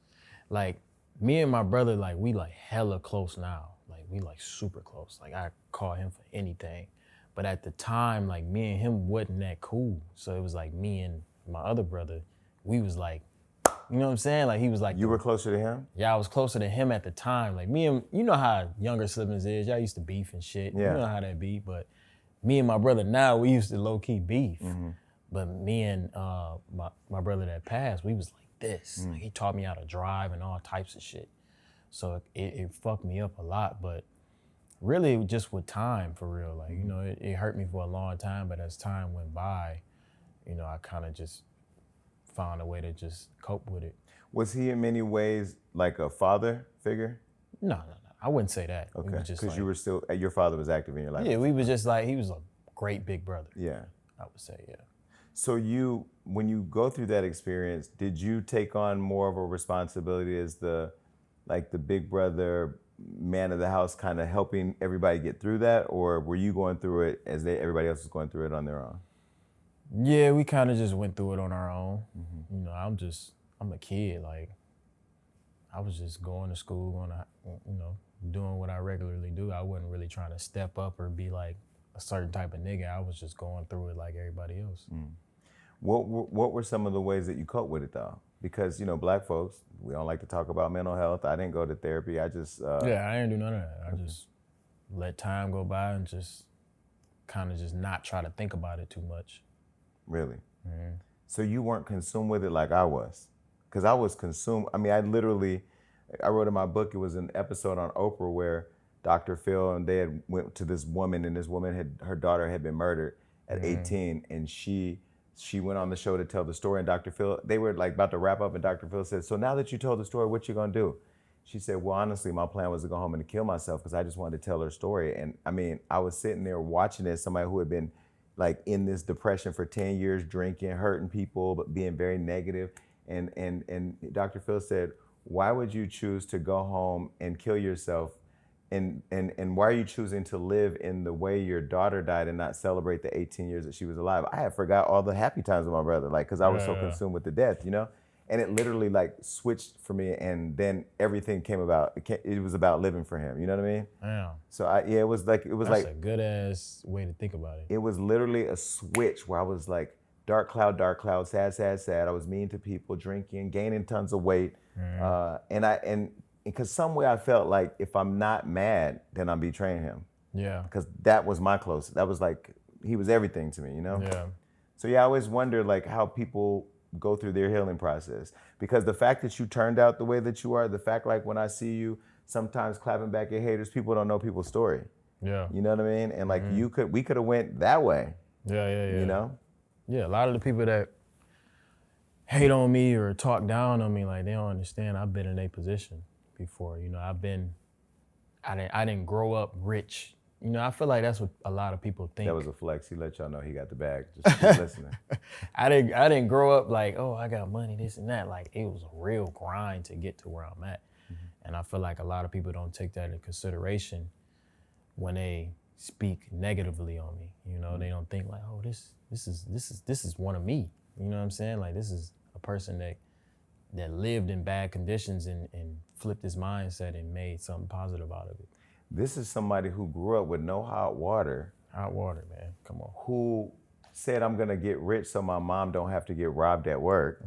like, me and my brother, like, we, like, hella close now. Like, we, like, super close. Like, I call him for anything. But at the time, like, me and him wasn't that cool. So it was, like, me and my other brother, we was, like, you know what I'm saying? Like, he was, like... You were closer to him? Yeah, I was closer to him at the time. Like, me and... You know how younger siblings is. Y'all used to beef and shit. Yeah. You know how that be. But me and my brother now, we used to low-key beef. But me and my brother that passed, we was like this. Like, he taught me how to drive and all types of shit. So it fucked me up a lot, but really just with time, for real. Like, it hurt me for a long time, but as time went by, I kind of just found a way to just cope with it. Was he in many ways like a father figure? No. I wouldn't say that. Okay, because you were still, your father was active in your life. Yeah, we was just like, he was a great big brother. Yeah. I would say, yeah. So when you go through that experience, did you take on more of a responsibility as the big brother, man of the house, kind of helping everybody get through that, or were you going through it as everybody else was going through it on their own? Yeah, we kind of just went through it on our own. You know, I'm a kid. Like, I was just going to school, doing what I regularly do. I wasn't really trying to step up or be like a certain type of nigga. I was just going through it like everybody else. What were some of the ways that you cope with it though? Because, you know, black folks, we don't like to talk about mental health. I didn't go to therapy. I just... Yeah, I didn't do none of that. I just let time go by and just kind of just not try to think about it too much. Really? So you weren't consumed with it like I was? Because I was consumed. I mean, I wrote in my book, it was an episode on Oprah where Dr. Phil and they had went to this woman, and this woman her daughter had been murdered at 18, and she went on the show to tell the story, and Dr. Phil, they were like about to wrap up, and Dr. Phil said, so now that you told the story, what you gonna do? She said, well, honestly, my plan was to go home and to kill myself because I just wanted to tell her story. And I mean, I was sitting there watching it, somebody who had been like in this depression for 10 years, drinking, hurting people, but being very negative. And Dr. Phil said, why would you choose to go home and kill yourself? And why are you choosing to live in the way your daughter died and not celebrate the 18 years that she was alive? I had forgot all the happy times with my brother, like, cause I was so consumed with the death, you know? And it literally like switched for me, and then everything came about. It was about living for him, you know what I mean? Yeah. So it was That's like a good ass way to think about it. It was literally a switch where I was like, dark cloud, sad, sad, sad. I was mean to people, drinking, gaining tons of weight. And because some way I felt like if I'm not mad, then I'm betraying him. Yeah. Because that was my closest. That was like, he was everything to me, you know? Yeah. So yeah, I always wonder like how people go through their healing process. Because the fact that you turned out the way that you are, the fact like when I see you sometimes clapping back at haters, people don't know people's story. Yeah. You know what I mean? And like we could have went that way. Yeah. You know? Yeah, a lot of the people that hate on me or talk down on me, like they don't understand I've been in a position before. You know, I didn't grow up rich. You know, I feel like that's what a lot of people think. That was a flex. He let y'all know he got the bag. Just keep listening. I didn't grow up like, oh, I got money, this and that. Like, it was a real grind to get to where I'm at. And I feel like a lot of people don't take that into consideration when they speak negatively on me. You know, they don't think like, oh, this is one of me. You know what I'm saying? Like, this is a person that lived in bad conditions and flipped his mindset and made something positive out of it. This is somebody who grew up with no hot water. Hot water, man. Come on. Who said, I'm gonna get rich so my mom don't have to get robbed at work.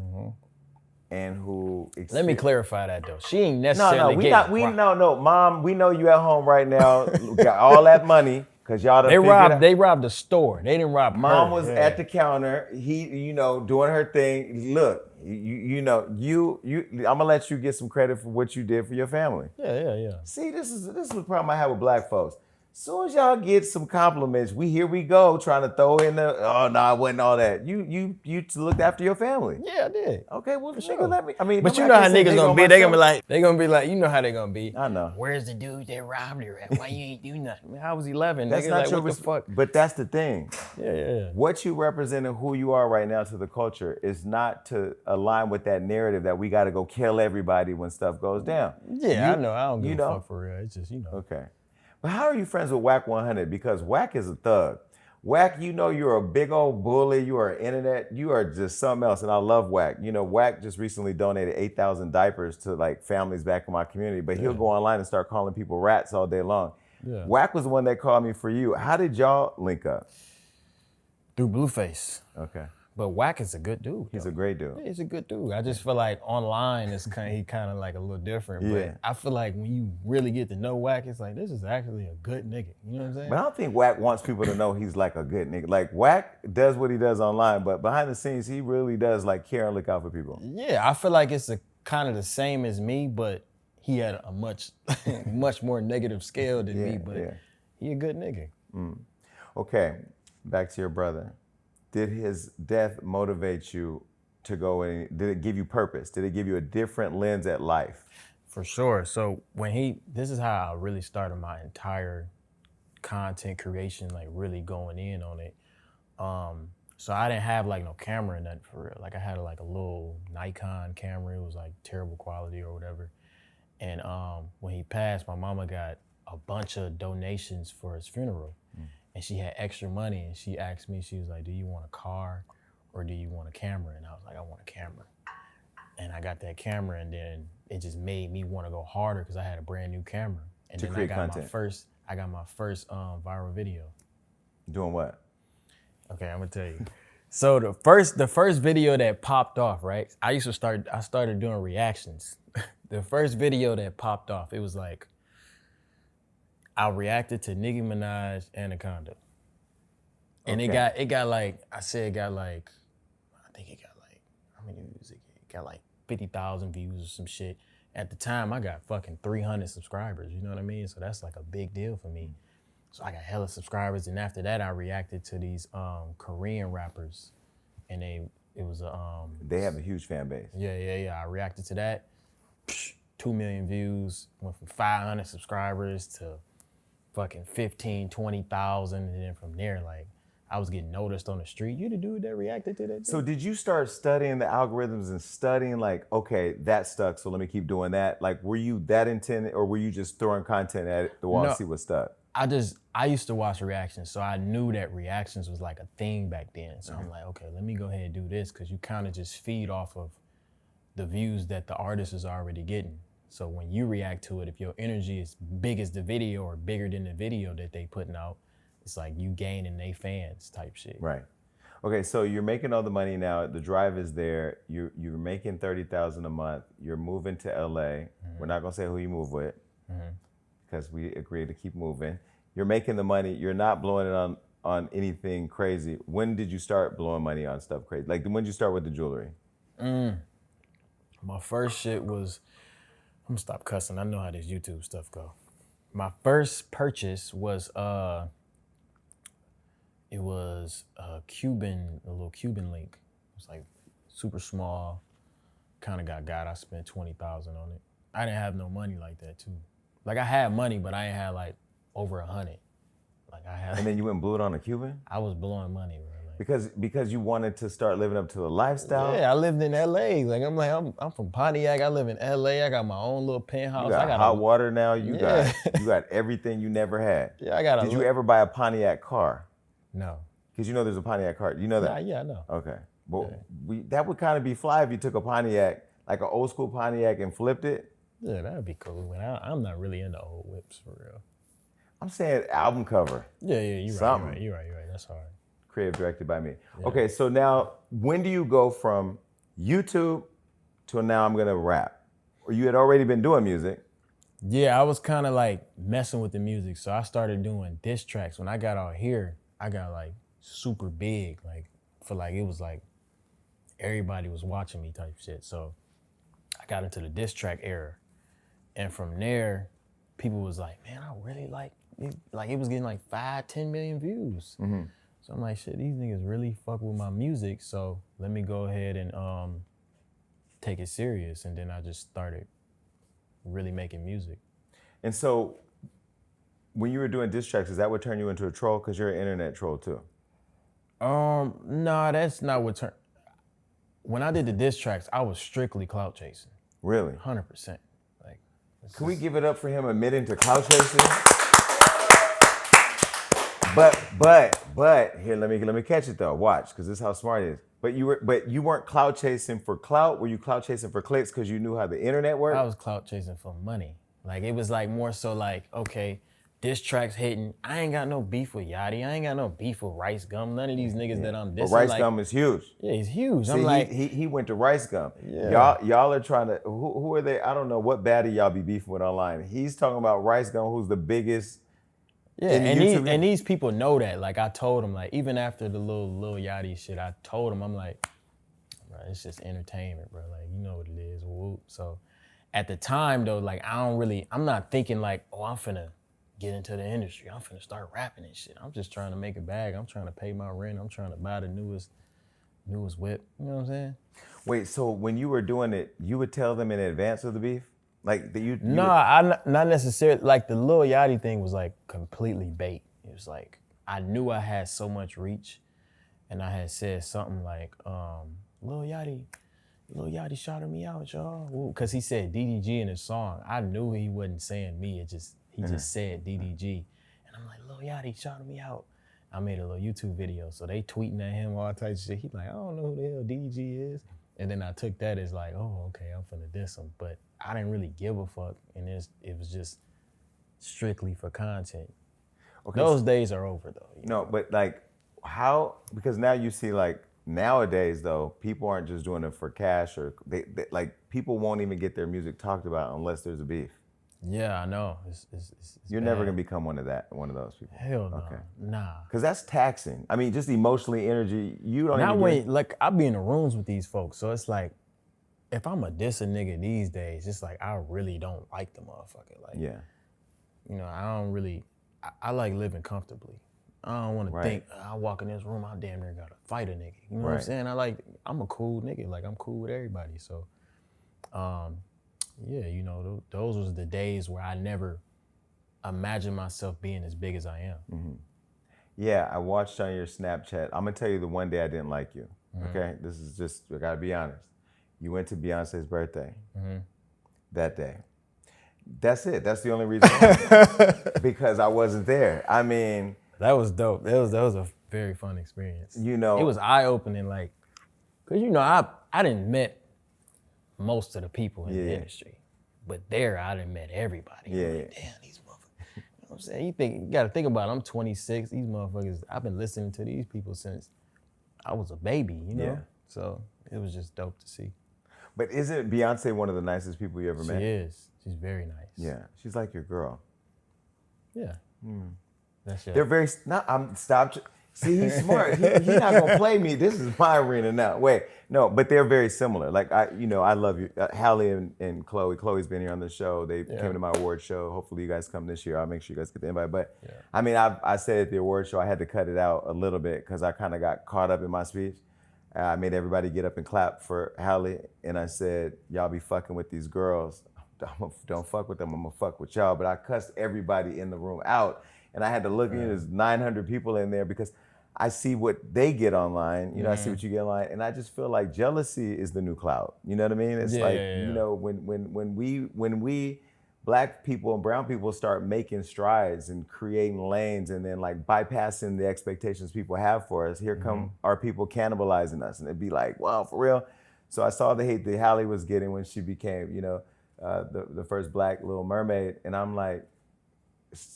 And who... Let me clarify that though. She ain't necessarily Mom, we know you at home right now, got all that money, cause y'all done they robbed the store. They didn't rob Mom her. was at the counter, doing her thing. Look, I'm gonna let you get some credit for what you did for your family. Yeah. See, this is the problem I have with black folks. Soon as y'all get some compliments, here we go trying to throw in the, oh no, it wasn't all that. You looked after your family. Yeah, I did. Okay, well, nigga, let me. I mean, but you know how niggas gonna be. They gonna be like, you know how they gonna be. I know. Where's the dude that robbed her at? Why you ain't do nothing? I was 11. That's nigga, not like, your what the fuck? But that's the thing. Yeah. What you represent and who you are right now to the culture is not to align with that narrative that we got to go kill everybody when stuff goes down. Yeah, I know. I don't give a fuck for real. It's just, Okay. But how are you friends with Wack 100? Because Wack is a thug. Wack, you're a big old bully. You are internet. You are just something else. And I love Wack. You know, Wack just recently donated 8,000 diapers to like families back in my community. But he'll go online and start calling people rats all day long. Yeah. Wack was the one that called me for you. How did y'all link up? Through Blueface. Okay. But Wack is a good dude. He's a great dude. Yeah, he's a good dude. I just feel like online he kind of like a little different. But I feel like when you really get to know Wack, it's like, this is actually a good nigga. You know what I'm saying? But I don't think Wack wants people to know he's like a good nigga. Like Wack does what he does online, but behind the scenes, he really does like care and look out for people. Yeah, I feel like it's kind of the same as me, but he had a much more negative scale than me, but he a good nigga. Okay, back to your brother. Did his death motivate you to go in? Did it give you purpose? Did it give you a different lens at life? For sure. So this is how I really started my entire content creation, like really going in on it. So I didn't have like no camera or nothing for real. Like I had like a little Nikon camera. It was like terrible quality or whatever. And when he passed, my mama got a bunch of donations for his funeral. And she had extra money, and she asked me, she was like, do you want a car or do you want a camera? And I was like, I want a camera. And I got that camera, and then it just made me want to go harder because I had a brand new camera. And to then create I got content. I got my first viral video. Doing what? Okay, I'm gonna tell you. So the first video that popped off, right? I started doing reactions. The first video that popped off, it was like, I reacted to Nicki Minaj Anaconda. And Okay. it got like, I think it got like, how many views it get? It got like 50,000 views or some shit. At the time, I got fucking 300 subscribers, you know what I mean? So that's like a big deal for me. So I got hella subscribers, and after that, I reacted to these Korean rappers, and it was They have a huge fan base. Yeah. I reacted to that. 2 million views, went from 500 subscribers to fucking 15, 20,000, and then from there, like, I was getting noticed on the street. You the dude that reacted to that? So did you start studying the algorithms and studying like, okay, that stuck, so let me keep doing that? Like, were you that intended, or were you just throwing content at the wall No. and see what stuck? I used to watch reactions, so I knew that reactions was like a thing back then. So I'm like, okay, let me go ahead and do this, because you kind of just feed off of the views that the artist is already getting. So when you react to it, if your energy is big as the video or bigger than the video that they putting out, it's like you gaining they fans type shit. Right. Okay, so you're making all the money now. The drive is there. You're making $30,000 a month. You're moving to LA. We're not gonna say who you move with, because we agreed to keep moving. You're making the money. You're not blowing it on anything crazy. When did you start blowing money on stuff crazy? Like, when did you start with the jewelry? My first shit was, I'm gonna stop cussing. I know how this YouTube stuff go. My first purchase was it was a little Cuban link. It was like super small, kind of got. I spent 20,000 on it. I didn't have no money like that too. Like, I had money, but I ain't had like over 100. Like, I had. And then you went and blew it on a Cuban? I was blowing money, bro. Because you wanted to start living up to the lifestyle? Yeah, I lived in LA. Like, I'm from Pontiac. I live in LA. I got my own little penthouse. You got hot water now. You Yeah. got everything you never had. Yeah, I got Did you ever buy a Pontiac car? No. Because you know there's a Pontiac car. You know that? Yeah, I know. Okay. Well, that would kind of be fly if you took a Pontiac, like an old school Pontiac, and flipped it. Yeah, that would be cool. But I'm not really into old whips for real. I'm saying album cover. Yeah, you're Something. You're right. That's hard. Creative directed by me. Yeah. Okay, so now when do you go from YouTube to now I'm gonna rap? Or you had already been doing music? Yeah, I was kind of like messing with the music. So I started doing diss tracks. When I got out here, I got like super big. Like, it was like everybody was watching me type shit. So I got into the diss track era. And from there, people was like, man, I really like it. Like, it was getting like 5-10 million views. Mm-hmm. So I'm like, shit, these niggas really fuck with my music, so let me go ahead and take it serious. And then I just started really making music. And so when you were doing diss tracks, is that what turned you into a troll? Because you're an internet troll too. No, that's not what turned. When I did the diss tracks, I was strictly clout chasing. Really? 100%. Like, can we give it up for him admitting to clout chasing? But here, let me catch it though. Watch, because this is how smart it is. But you weren't clout chasing for clout. Were you clout chasing for clicks because you knew how the internet worked? I was clout chasing for money. Like, it was like more so like, okay, diss tracks hitting. I ain't got no beef with Yachty. I ain't got no beef with Rice Gum. None of these niggas that I'm dissing. But Rice Gum is huge. Yeah, he's huge. See, I'm like, he went to Rice Gum. Yeah. Y'all are trying to. Who are they? I don't know what baddie y'all be beefing with online. He's talking about Rice Gum, who's the biggest. Yeah, and these people know that. Like, I told them, like, even after the little Yachty shit, I told them, I'm like, bro, it's just entertainment, bro. Like, you know what it is. Whoop. So at the time though, like, I'm not thinking like, oh, I'm finna get into the industry. I'm finna start rapping and shit. I'm just trying to make a bag. I'm trying to pay my rent. I'm trying to buy the newest whip. You know what I'm saying? Wait, so when you were doing it, you would tell them in advance of the beef? Like that you not necessarily. Like, the Lil Yachty thing was like completely bait. It was like, I knew I had so much reach, and I had said something like, Lil Yachty, Lil Yachty shouted me out, y'all. Because he said DDG in his song. I knew he wasn't saying me. He just said DDG. And I'm like, Lil Yachty shouted me out. I made a little YouTube video. So they tweeting at him, all types of shit. He like, I don't know who the hell DDG is. And then I took that as like, oh, okay, I'm finna diss him. But I didn't really give a fuck. And it was just strictly for content. Okay, those days are over though. No, but like how, because now you see like nowadays though, people aren't just doing it for cash or they like people won't even get their music talked about unless there's a beef. Yeah, I know. You're never gonna become one of those people. Hell no. Okay. Nah. Cause that's taxing. I mean, just emotionally, energy, you don't now even like I be in the rooms with these folks, so it's like, if I'm a diss a nigga these days, it's like I really don't like the motherfucker. Like, yeah. You know, I don't really, I like living comfortably. I don't want to think, I walk in this room, I damn near gotta fight a nigga. You know what I'm saying? I'm a cool nigga. Like, I'm cool with everybody. So, yeah, you know, those was the days where I never imagined myself being as big as I am. Mm-hmm. Yeah, I watched on your Snapchat. I'm gonna tell you the one day I didn't like you. Okay, this is just, I gotta be honest. You went to Beyonce's birthday that day. That's it. That's the only reason why. Because I wasn't there. I mean, that was dope. That was a very fun experience. You know, it was eye-opening, like, cause you know I didn't met most of the people in the industry, but there I didn't met everybody. Yeah, like, damn, these motherfuckers. You know what I'm saying? You gotta think about it. I'm 26. These motherfuckers, I've been listening to these people since I was a baby. You know, Yeah. So it was just dope to see. But isn't Beyonce one of the nicest people you ever met? She is. She's very nice. Yeah, she's like your girl. Yeah. That's it. They're very. Stop. See, he's smart. He's not gonna play me. This is my arena now. Wait, no, but they're very similar. Like I love you, Halle and Chloe. Chloe's been here on the show. They came to my award show. Hopefully, you guys come this year. I'll make sure you guys get the invite. But I mean, I said at the award show I had to cut it out a little bit because I kind of got caught up in my speech. I made everybody get up and clap for Halle, and I said, y'all be fucking with these girls. Don't fuck with them, I'm gonna fuck with y'all. But I cussed everybody in the room out. And I had to look, there's 900 people in there because I see what they get online, you know, I see what you get online. And I just feel like jealousy is the new clout. You know what I mean? It's you know, when we Black people and brown people start making strides and creating lanes and then like bypassing the expectations people have for us, here come our people cannibalizing us. And it'd be like, wow, for real? So I saw the hate that Halle was getting when she became, you know, the first Black Little Mermaid. And I'm like,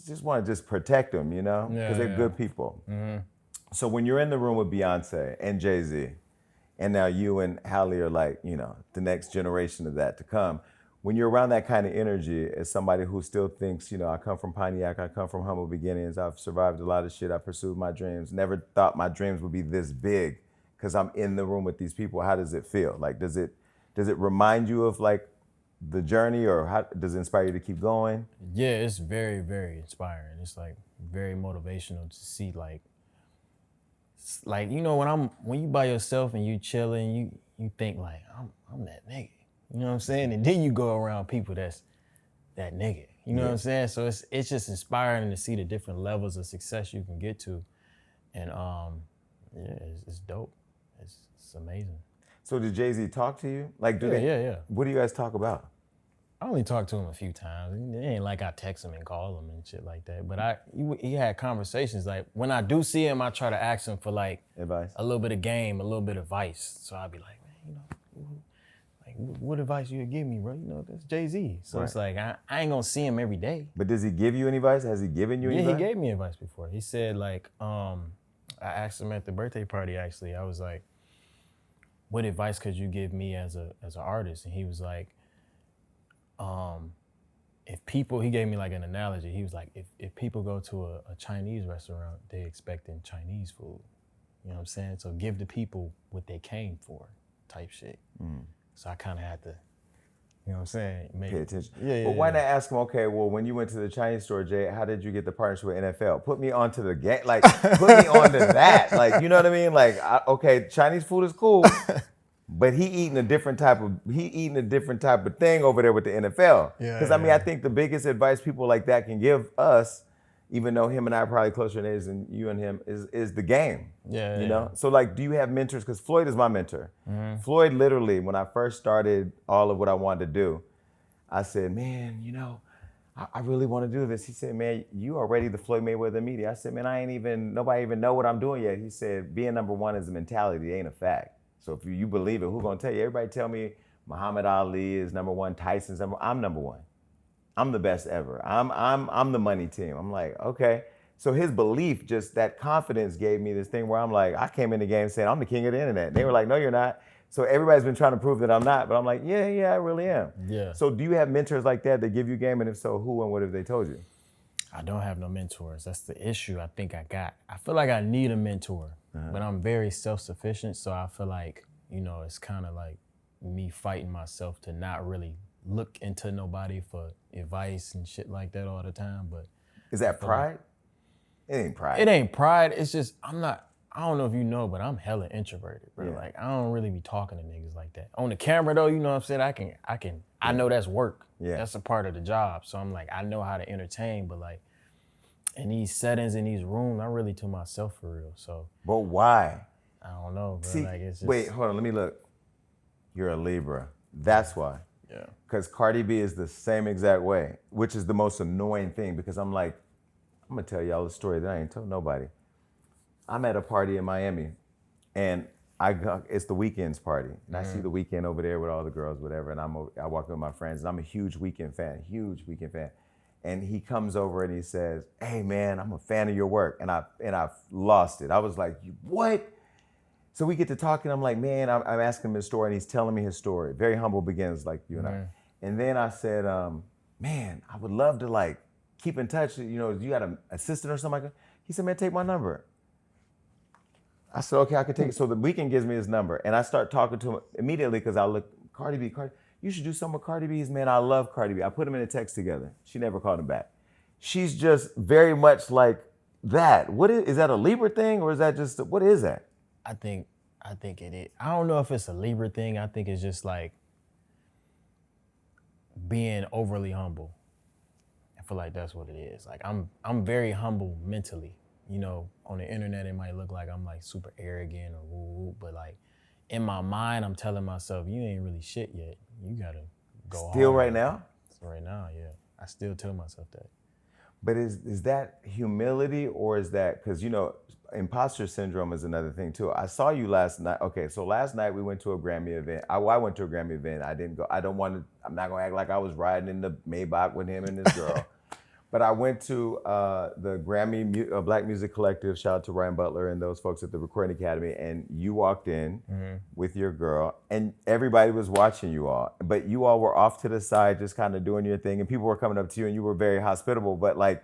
just want to just protect them, you know? Because they're good people. So when you're in the room with Beyonce and Jay-Z, and now you and Halle are like, you know, the next generation of that to come, when you're around that kind of energy as somebody who still thinks, you know, I come from Pontiac, I come from humble beginnings, I've survived a lot of shit, I pursued my dreams, never thought my dreams would be this big because I'm in the room with these people, how does it feel? Like, does it remind you of like the journey, or how does it inspire you to keep going? Yeah, it's very, very inspiring. It's like very motivational to see like, you know, when you by yourself and you chilling, you think like, I'm that nigga. You know what I'm saying? And then you go around people that's that nigga. You know what I'm saying? So it's just inspiring to see the different levels of success you can get to. And yeah, it's dope. It's amazing. So did Jay-Z talk to you? Like, yeah. What do you guys talk about? I only talked to him a few times. It ain't like I text him and call him and shit like that. But he had conversations. Like when I do see him, I try to ask him for like advice, a little bit of game, a little bit of advice. So I'd be like, man, you know, like what advice you would give me, bro? You know, that's Jay-Z. So it's like I ain't gonna see him every day. But does he give you any advice? Has he given you any advice? Yeah, he gave me advice before. He said like, I asked him at the birthday party actually. I was like, what advice could you give me as an artist? And he was like, he gave me like an analogy. He was like, if people go to a Chinese restaurant, they expecting Chinese food. You know what I'm saying? So give the people what they came for, type shit. So I kind of had to, you know what I'm saying? Pay attention. Yeah. But why not ask him, okay, well, when you went to the Chinese store, Jay, how did you get the partnership with NFL? Put me onto the game, like, put me onto that. Like, you know what I mean? Like, okay, Chinese food is cool, but he eating a different type of thing over there with the NFL. Because I mean, I think the biggest advice people like that can give us even though him and I are probably closer in age than you and him, is the game. Yeah. You know? So like, do you have mentors? Because Floyd is my mentor. Floyd literally, when I first started all of what I wanted to do, I said, man, you know, I really want to do this. He said, man, you already the Floyd Mayweather media. I said, man, nobody even know what I'm doing yet. He said, being number one is a mentality, it ain't a fact. So if you believe it, who's gonna tell you? Everybody tell me Muhammad Ali is number one, Tyson's number one. I'm number one. I'm the best ever. I'm the money team. I'm like, okay. So his belief, just that confidence gave me this thing where I'm like, I came in the game saying I'm the king of the internet. They were like, no, you're not. So everybody's been trying to prove that I'm not, but I'm like, yeah, I really am. Yeah. So do you have mentors like that give you game? And if so, who and what have they told you? I don't have no mentors. That's the issue I think I got. I feel like I need a mentor, but I'm very self-sufficient. So I feel like, you know, it's kind of like me fighting myself to not really look into nobody for advice and shit like that all the time. But is that pride? It ain't pride. It ain't pride. It's just I don't know if you know, but I'm hella introverted, bro. Yeah. Like I don't really be talking to niggas like that. On the camera though, you know what I'm saying? I know that's work. Yeah. That's a part of the job. So I'm like, I know how to entertain, but like in these settings, in these rooms, I'm really to myself for real. So But why? I don't know, bro. See, like it's just, wait, hold on, let me look. You're a Libra. That's why. Yeah. Because Cardi B is the same exact way, which is the most annoying thing because I'm like, I'm gonna tell y'all a story that I ain't told nobody. I'm at a party in Miami and it's the Weeknd's party. And I see the Weeknd over there with all the girls, whatever. And I walk with my friends and I'm a huge Weeknd fan. And he comes over and he says, hey man, I'm a fan of your work. And I lost it. I was like, what? So we get to talking. I'm like, man, I'm asking him his story and he's telling me his story. Very humble beginnings like you and I. And then I said, man, I would love to like keep in touch. You know, you got an assistant or something like that? He said, man, take my number. I said, okay, I could take it. So the Weeknd gives me his number and I start talking to him immediately because I look, Cardi B, you should do something with Cardi B's, man. I love Cardi B. I put him in a text together. She never called him back. She's just very much like that. What is that a Libra thing or is that just, what is that? I think it is. I don't know if it's a Libra thing. I think it's just like being overly humble. I feel like that's what it is. Like I'm very humble mentally. You know, on the internet it might look like I'm like super arrogant or woo, but like in my mind I'm telling myself, you ain't really shit yet. You gotta go Still hard. right now? Right now, yeah. I still tell myself that. But is that humility or is that, because you know, imposter syndrome is another thing too. I saw you last night. Okay, so last night we went to a Grammy event. I went to a Grammy event. I didn't go. I'm not gonna act like I was riding in the Maybach with him and this girl. But I went to the Grammy Black Music Collective. Shout out to Ryan Butler and those folks at the Recording Academy. And you walked in with your girl, and everybody was watching you all. But you all were off to the side, just kind of doing your thing. And people were coming up to you, and you were very hospitable. But like,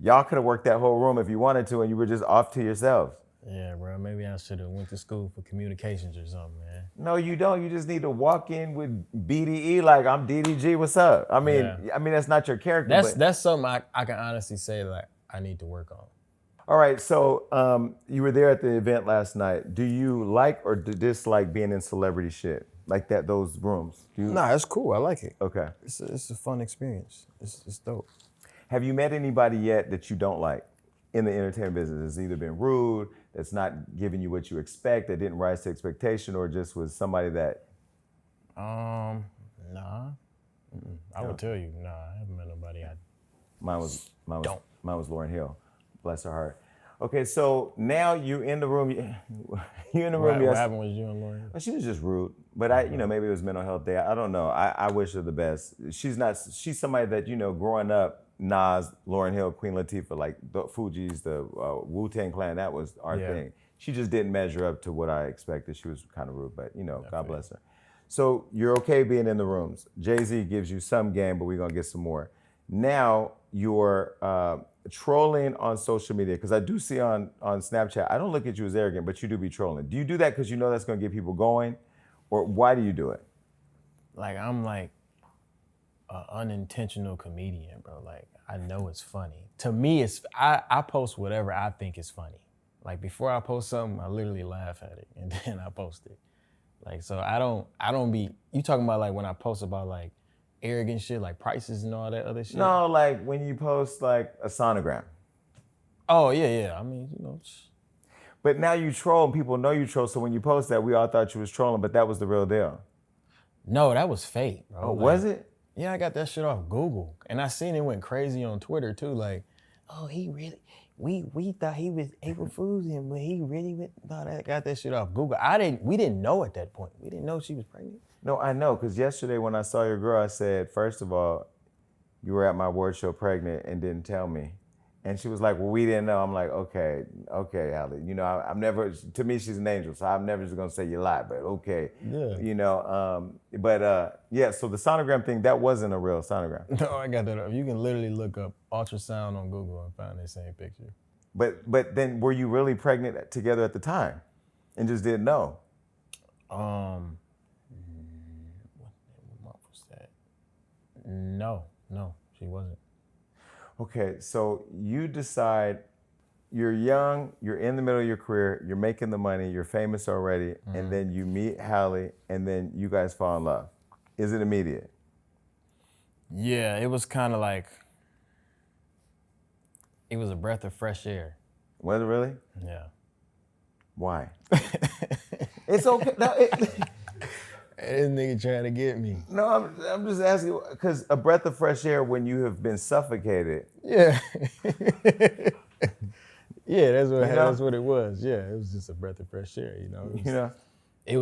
y'all could have worked that whole room if you wanted to, and you were just off to yourselves. Yeah, bro. Maybe I should have went to school for communications or something, man. No, you don't. You just need to walk in with BDE like I'm DDG. What's up? I mean, that's not your character. That's something I can honestly say like I need to work on. All right. So you were there at the event last night. Do you like or dislike being in celebrity shit like that? Those rooms? Nah, it's cool. I like it. Okay. It's a fun experience. It's dope. Have you met anybody yet that you don't like in the entertainment business? That's either been rude, that's not giving you what you expect, that didn't rise to expectation, or just was somebody that? Nah. I would tell you, nah. I haven't met nobody. Mine was Lauryn Hill, bless her heart. Okay, so now you're in the room. You're in the room. What happened with you and Lauryn? Well, she was just rude, but maybe it was mental health day. I don't know. I wish her the best. She's somebody that, you know, growing up, Nas, Lauryn Hill, Queen Latifah, like the Fugees, the Wu-Tang Clan, that was our thing. She just didn't measure up to what I expected. She was kind of rude, but you know, God bless her. So you're okay being in the rooms. Jay-Z gives you some game, but we're gonna get some more. Now you're trolling on social media, because I do see on Snapchat, I don't look at you as arrogant, but you do be trolling. Do you do that because you know that's gonna get people going? Or why do you do it? Like, I'm like an unintentional comedian, bro. Like, I know it's funny. To me, I post whatever I think is funny. Like, before I post something, I literally laugh at it and then I post it. Like, so I don't be, you talking about like when I post about like arrogant shit, like prices and all that other shit? No, like when you post like a sonogram. Oh yeah. I mean, But now you troll and people know you troll. So when you post that, we all thought you was trolling, but that was the real deal. no, that was fake, bro. Oh, was it? Yeah, I got that shit off Google, and I seen it went crazy on Twitter too. Like, oh, he really, we thought he was April Fool's him, but he really got that shit off Google. We didn't know at that point. We didn't know she was pregnant. No, I know, because yesterday when I saw your girl, I said, first of all, you were at my award show pregnant and didn't tell me. And she was like, well, we didn't know. I'm like, okay, Halle. You know, I'm never, to me, she's an angel, so I'm never just gonna say you lied, but okay. Yeah. You know, yeah, so the sonogram thing, that wasn't a real sonogram. No, I got that up. You can literally look up ultrasound on Google and find that same picture. But then were you really pregnant together at the time and just didn't know? What month was that? No, she wasn't. Okay, so you decide you're young, you're in the middle of your career, you're making the money, you're famous already, and then you meet Halle, and then you guys fall in love. Is it immediate? Yeah, it was kind of like, it was a breath of fresh air. Was it really? Yeah. Why? It's okay. No, This nigga trying to get me. no, I'm just asking, because a breath of fresh air when you have been suffocated. Yeah. Yeah, that's what it was. Yeah, it was just a breath of fresh air, you know. It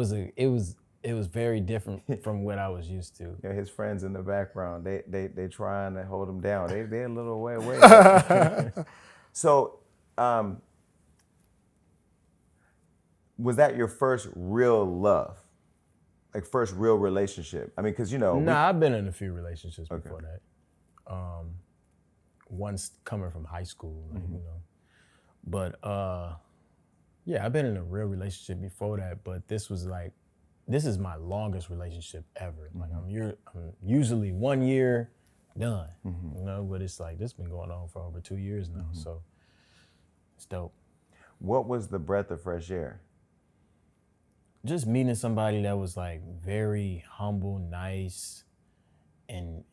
was very different from what I was used to. You know, his friends in the background, they trying to hold him down. They a little way away. So, was that your first real love? Like first real relationship? I mean, because I've been in a few relationships before that. Once coming from high school, like, But yeah, I've been in a real relationship before that. But this is my longest relationship ever. Like I'm usually 1 year done, But it's like this been going on for over 2 years now, so it's dope. What was the breath of fresh air? Just meeting somebody that was like very humble, nice, and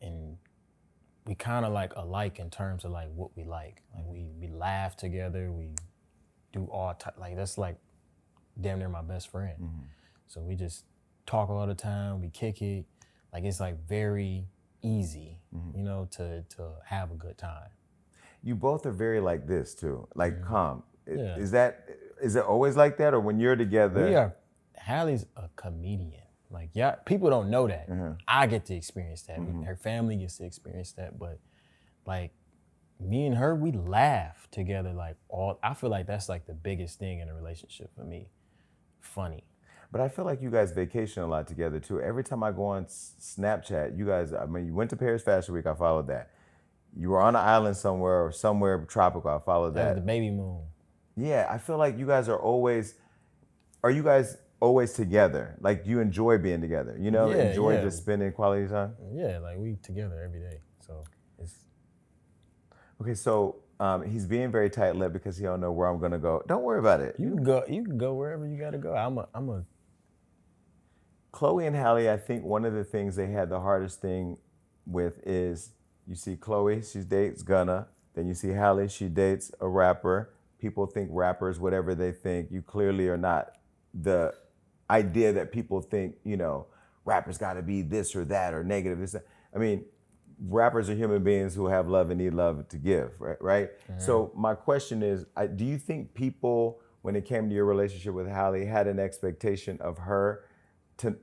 we kind of like alike in terms of like what we like. Like we laugh together, we do like that's like damn near my best friend. So we just talk all the time, we kick it. Like it's like very easy, to have a good time. You both are very like this too, like calm. Yeah. Is it always like that, or when you're together? Halle's a comedian. Like, yeah, people don't know that. I get to experience that. Her family gets to experience that. But like me and her, we laugh together I feel like that's like the biggest thing in a relationship for me. Funny. But I feel like you guys vacation a lot together too. Every time I go on Snapchat, you guys, you went to Paris Fashion Week, I followed that. You were on an island somewhere tropical, I followed that. That was the baby moon. Yeah, I feel like you guys are you guys always together? Like you enjoy being together, enjoy just spending quality time? Yeah, like we together every day, so it's. Okay, so he's being very tight-lipped because he don't know where I'm gonna go. Don't worry about it. You can go wherever you gotta go. I'm a. Chloe and Halle, I think one of the things they had the hardest thing with is you see Chloe, she dates Gunna. Then you see Halle, she dates a rapper. People think rappers, whatever they think. You clearly are not the idea that people think, rappers gotta be this or that or negative. This, I mean, rappers are human beings who have love and need love to give, right? So my question is, do you think people, when it came to your relationship with Halle, had an expectation of her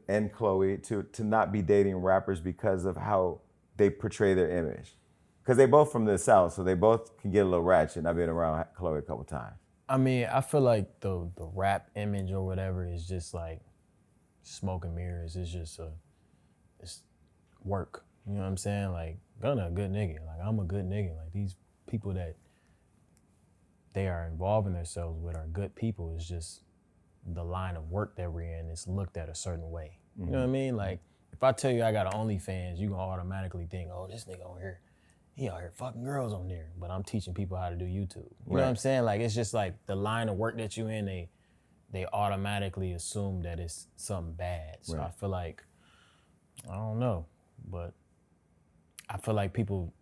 and Chloe to not be dating rappers because of how they portray their image? Because they both from the South, so they both can get a little ratchet. I've been around Chloe a couple times. I mean, I feel like the rap image or whatever is just like smoke and mirrors. It's just it's work. You know what I'm saying? Like, Gunna a good nigga. Like, I'm a good nigga. Like, these people that they are involving themselves with are good people. It's just the line of work that we're in is looked at a certain way. You know what I mean? Like, if I tell you I got an OnlyFans, you gonna automatically think, oh, this nigga on here, he out here fucking girls on there. But I'm teaching people how to do YouTube. You know what I'm saying? Like, it's just like the line of work that you in, they automatically assume that it's something bad. So I feel like, I don't know, but I feel like people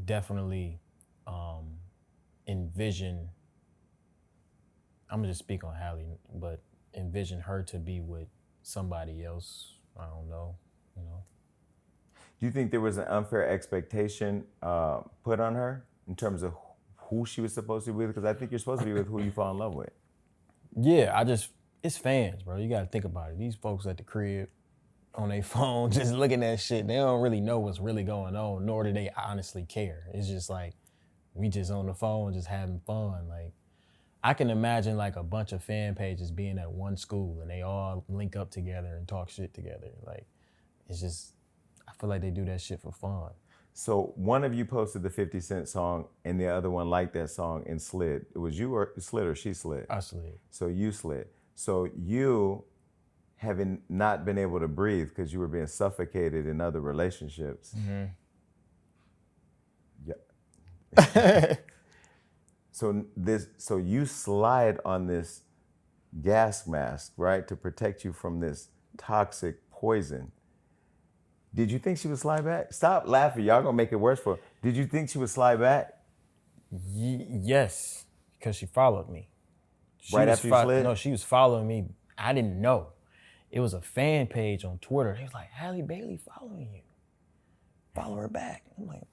definitely envision I'm gonna just speak on Halle, but envision her to be with somebody else. I don't know, you know. Do you think there was an unfair expectation put on her in terms of who she was supposed to be with? Because I think you're supposed to be with who you fall in love with. Yeah, it's fans, bro. You gotta think about it. These folks at the crib on their phone just looking at shit, they don't really know what's really going on, nor do they honestly care. It's just like, we just on the phone just having fun. Like, I can imagine like a bunch of fan pages being at one school and they all link up together and talk shit together. Like, it's just, I feel like they do that shit for fun. So one of you posted the 50 Cent song and the other one liked that song and slid. It was you or slid or she slid? I slid. So you slid. So you, having not been able to breathe because you were being suffocated in other relationships. Mm-hmm. Yeah. So you slide on this gas mask, right, to protect you from this toxic poison. Did you think she would slide back? Stop laughing. Y'all gonna make it worse for her. Did you think she would slide back? Yes, because she followed me. Right after you slid? No, she was following me. I didn't know. It was a fan page on Twitter. They was like, Halle Bailey following you. Follow her back. I'm like,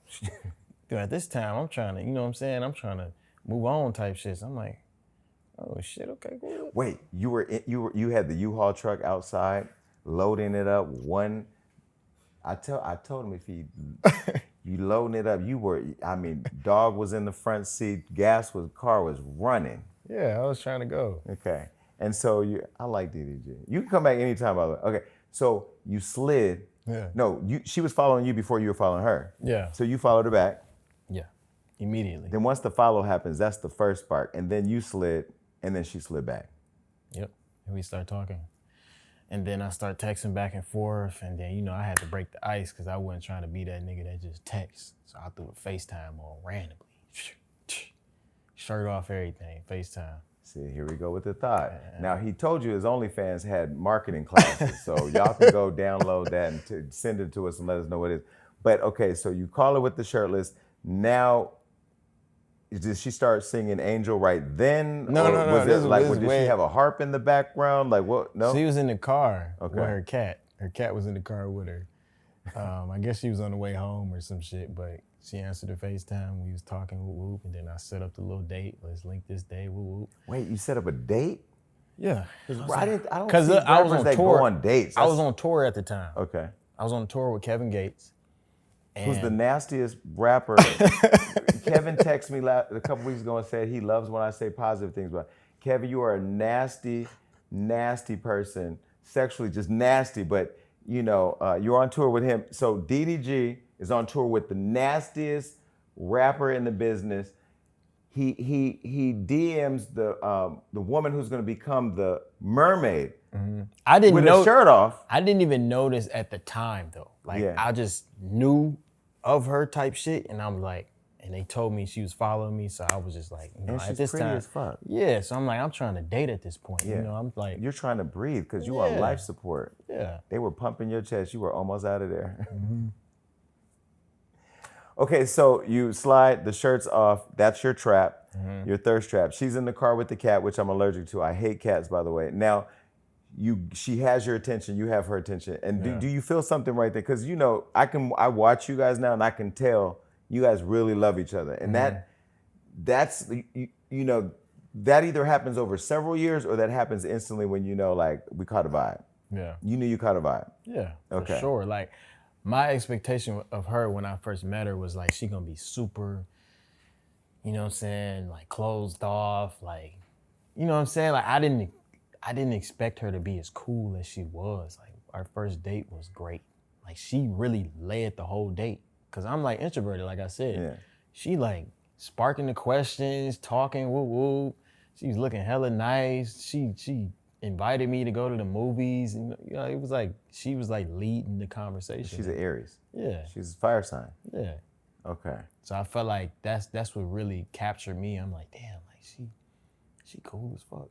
dude, at this time, I'm trying to, you know what I'm saying? I'm trying to move on type shit. So I'm like, oh shit, okay, cool. Wait, you had the U-Haul truck outside, loading it up. I told him if you loading it up, dog was in the front seat, car was running. Yeah, I was trying to go. Okay. And so I like DDG. You can come back anytime, by the way. Okay. So you slid. Yeah. No, she was following you before you were following her. Yeah. So you followed her back. Yeah. Immediately. Then once the follow happens, that's the first part. And then you slid, and then she slid back. Yep. And we start talking. And then I start texting back and forth. And then, you know, I had to break the ice because I wasn't trying to be that nigga that just texts. So I threw a FaceTime on randomly. Shirt off, everything, FaceTime. See, here we go with the thought. Now, he told you his OnlyFans had marketing classes, so y'all can go download that and send it to us and let us know what it is. But okay, so you call her with the shirtless. Now, did she start singing Angel right then? No. Did she have a harp in the background? Like what? No? She was in the car with her cat. Her cat was in the car with her. I guess she was on the way home or some shit, but she answered the FaceTime. We was talking, whoop, whoop, and then I set up the little date. Let's link this day, whoop, whoop. Wait, you set up a date? Yeah. I don't see rappers that go on dates. I was on tour at the time. Okay. I was on tour with Kevin Gates. Who's the nastiest rapper. Kevin texted me a couple weeks ago and said he loves when I say positive things about Kevin, you are a nasty, nasty person. Sexually just nasty, but you know, you're on tour with him. So DDG is on tour with the nastiest rapper in the business. He DMs the woman who's going to become the mermaid. Mm-hmm. I didn't with know a shirt off. I didn't even notice at the time though. Like I just knew of her type shit, and I'm like, and they told me she was following me, so I was just like, you know, and she's at this pretty time, as fuck. Yeah. So I'm like, I'm trying to date at this point. Yeah. You know, I'm like, you're trying to breathe because you are life support. Yeah. They were pumping your chest. You were almost out of there. Mm-hmm. Okay, so you slide, the shirt's off. That's your trap, Mm-hmm. your thirst trap. She's in the car with the cat, which I'm allergic to. I hate cats, by the way. Now, she has your attention. You have her attention. And do you feel something right there? Because, you know, I watch you guys now, and I can tell you guys really love each other. And that's, you know, that either happens over several years or that happens instantly when you know, like, we caught a vibe. Yeah. You knew you caught a vibe. Yeah, okay. For sure. Like, my expectation of her when I first met her was like, she gonna be super, you know what I'm saying, like closed off, like, you know what I'm saying? Like, I didn't expect her to be as cool as she was. Like, our first date was great. Like, she really led the whole date. Cause I'm like introverted, like I said. Yeah. She like sparking the questions, talking, woo woo. She was looking hella nice. She invited me to go to the movies. And, you know, it was like, she was like leading the conversation. She's an Aries. Yeah. She's a fire sign. Yeah. Okay. So I felt like that's what really captured me. I'm like, damn, like she cool as fuck.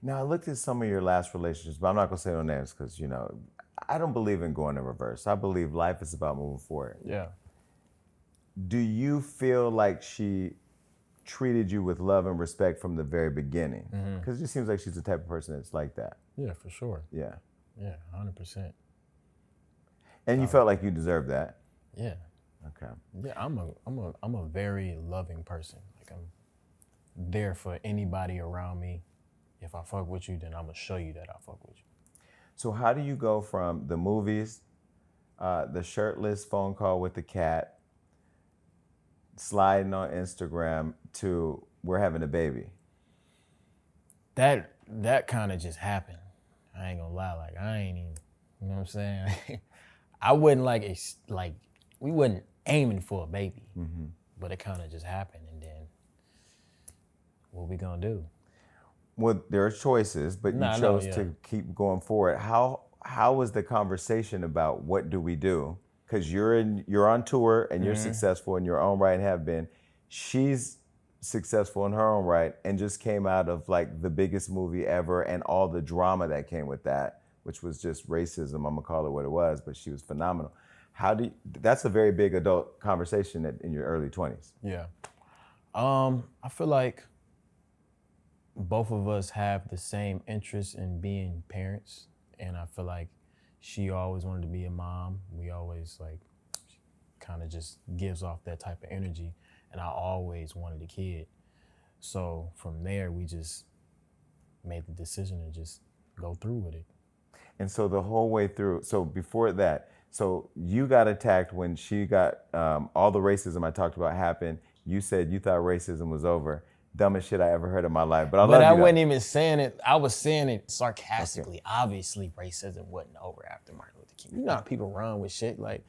Now I looked at some of your last relationships, but I'm not gonna say no names because, you know, I don't believe in going in reverse. I believe life is about moving forward. Yeah. Do you feel like she treated you with love and respect from the very beginning? Because it just seems like she's the type of person that's like that. Yeah, for sure. Yeah. Yeah, 100%. And you felt like you deserved that. Yeah. Okay. Yeah, I'm a very loving person. Like I'm there for anybody around me. If I fuck with you, then I'm gonna show you that I fuck with you. So how do you go from the movies, the shirtless phone call with the cat, sliding on Instagram, to we're having a baby? That kind of just happened. I ain't gonna lie, like I ain't even, you know what I'm saying? I wasn't we wasn't aiming for a baby, but it kind of just happened, and then what we gonna do? Well, there are choices, but you chose to keep going forward. How was the conversation about what do we do? Because you're on tour and you're successful in your own right and have been. She's successful in her own right and just came out of like the biggest movie ever and all the drama that came with that, which was just racism. I'm gonna call it what it was, but she was phenomenal. That's a very big adult conversation in your early 20s. Yeah. I feel like both of us have the same interest in being parents, and I feel like she always wanted to be a mom. We always kind of just gives off that type of energy, and I always wanted a kid. So from there, we just made the decision to just go through with it. And so the whole way through, so before that, so you got attacked when she got, all the racism I talked about happened. You said you thought racism was over. Dumbest shit I ever heard in my life. But I wasn't even saying it. I was saying it sarcastically. Okay. Obviously, racism wasn't over after Martin Luther King. You know how people run with shit. Like,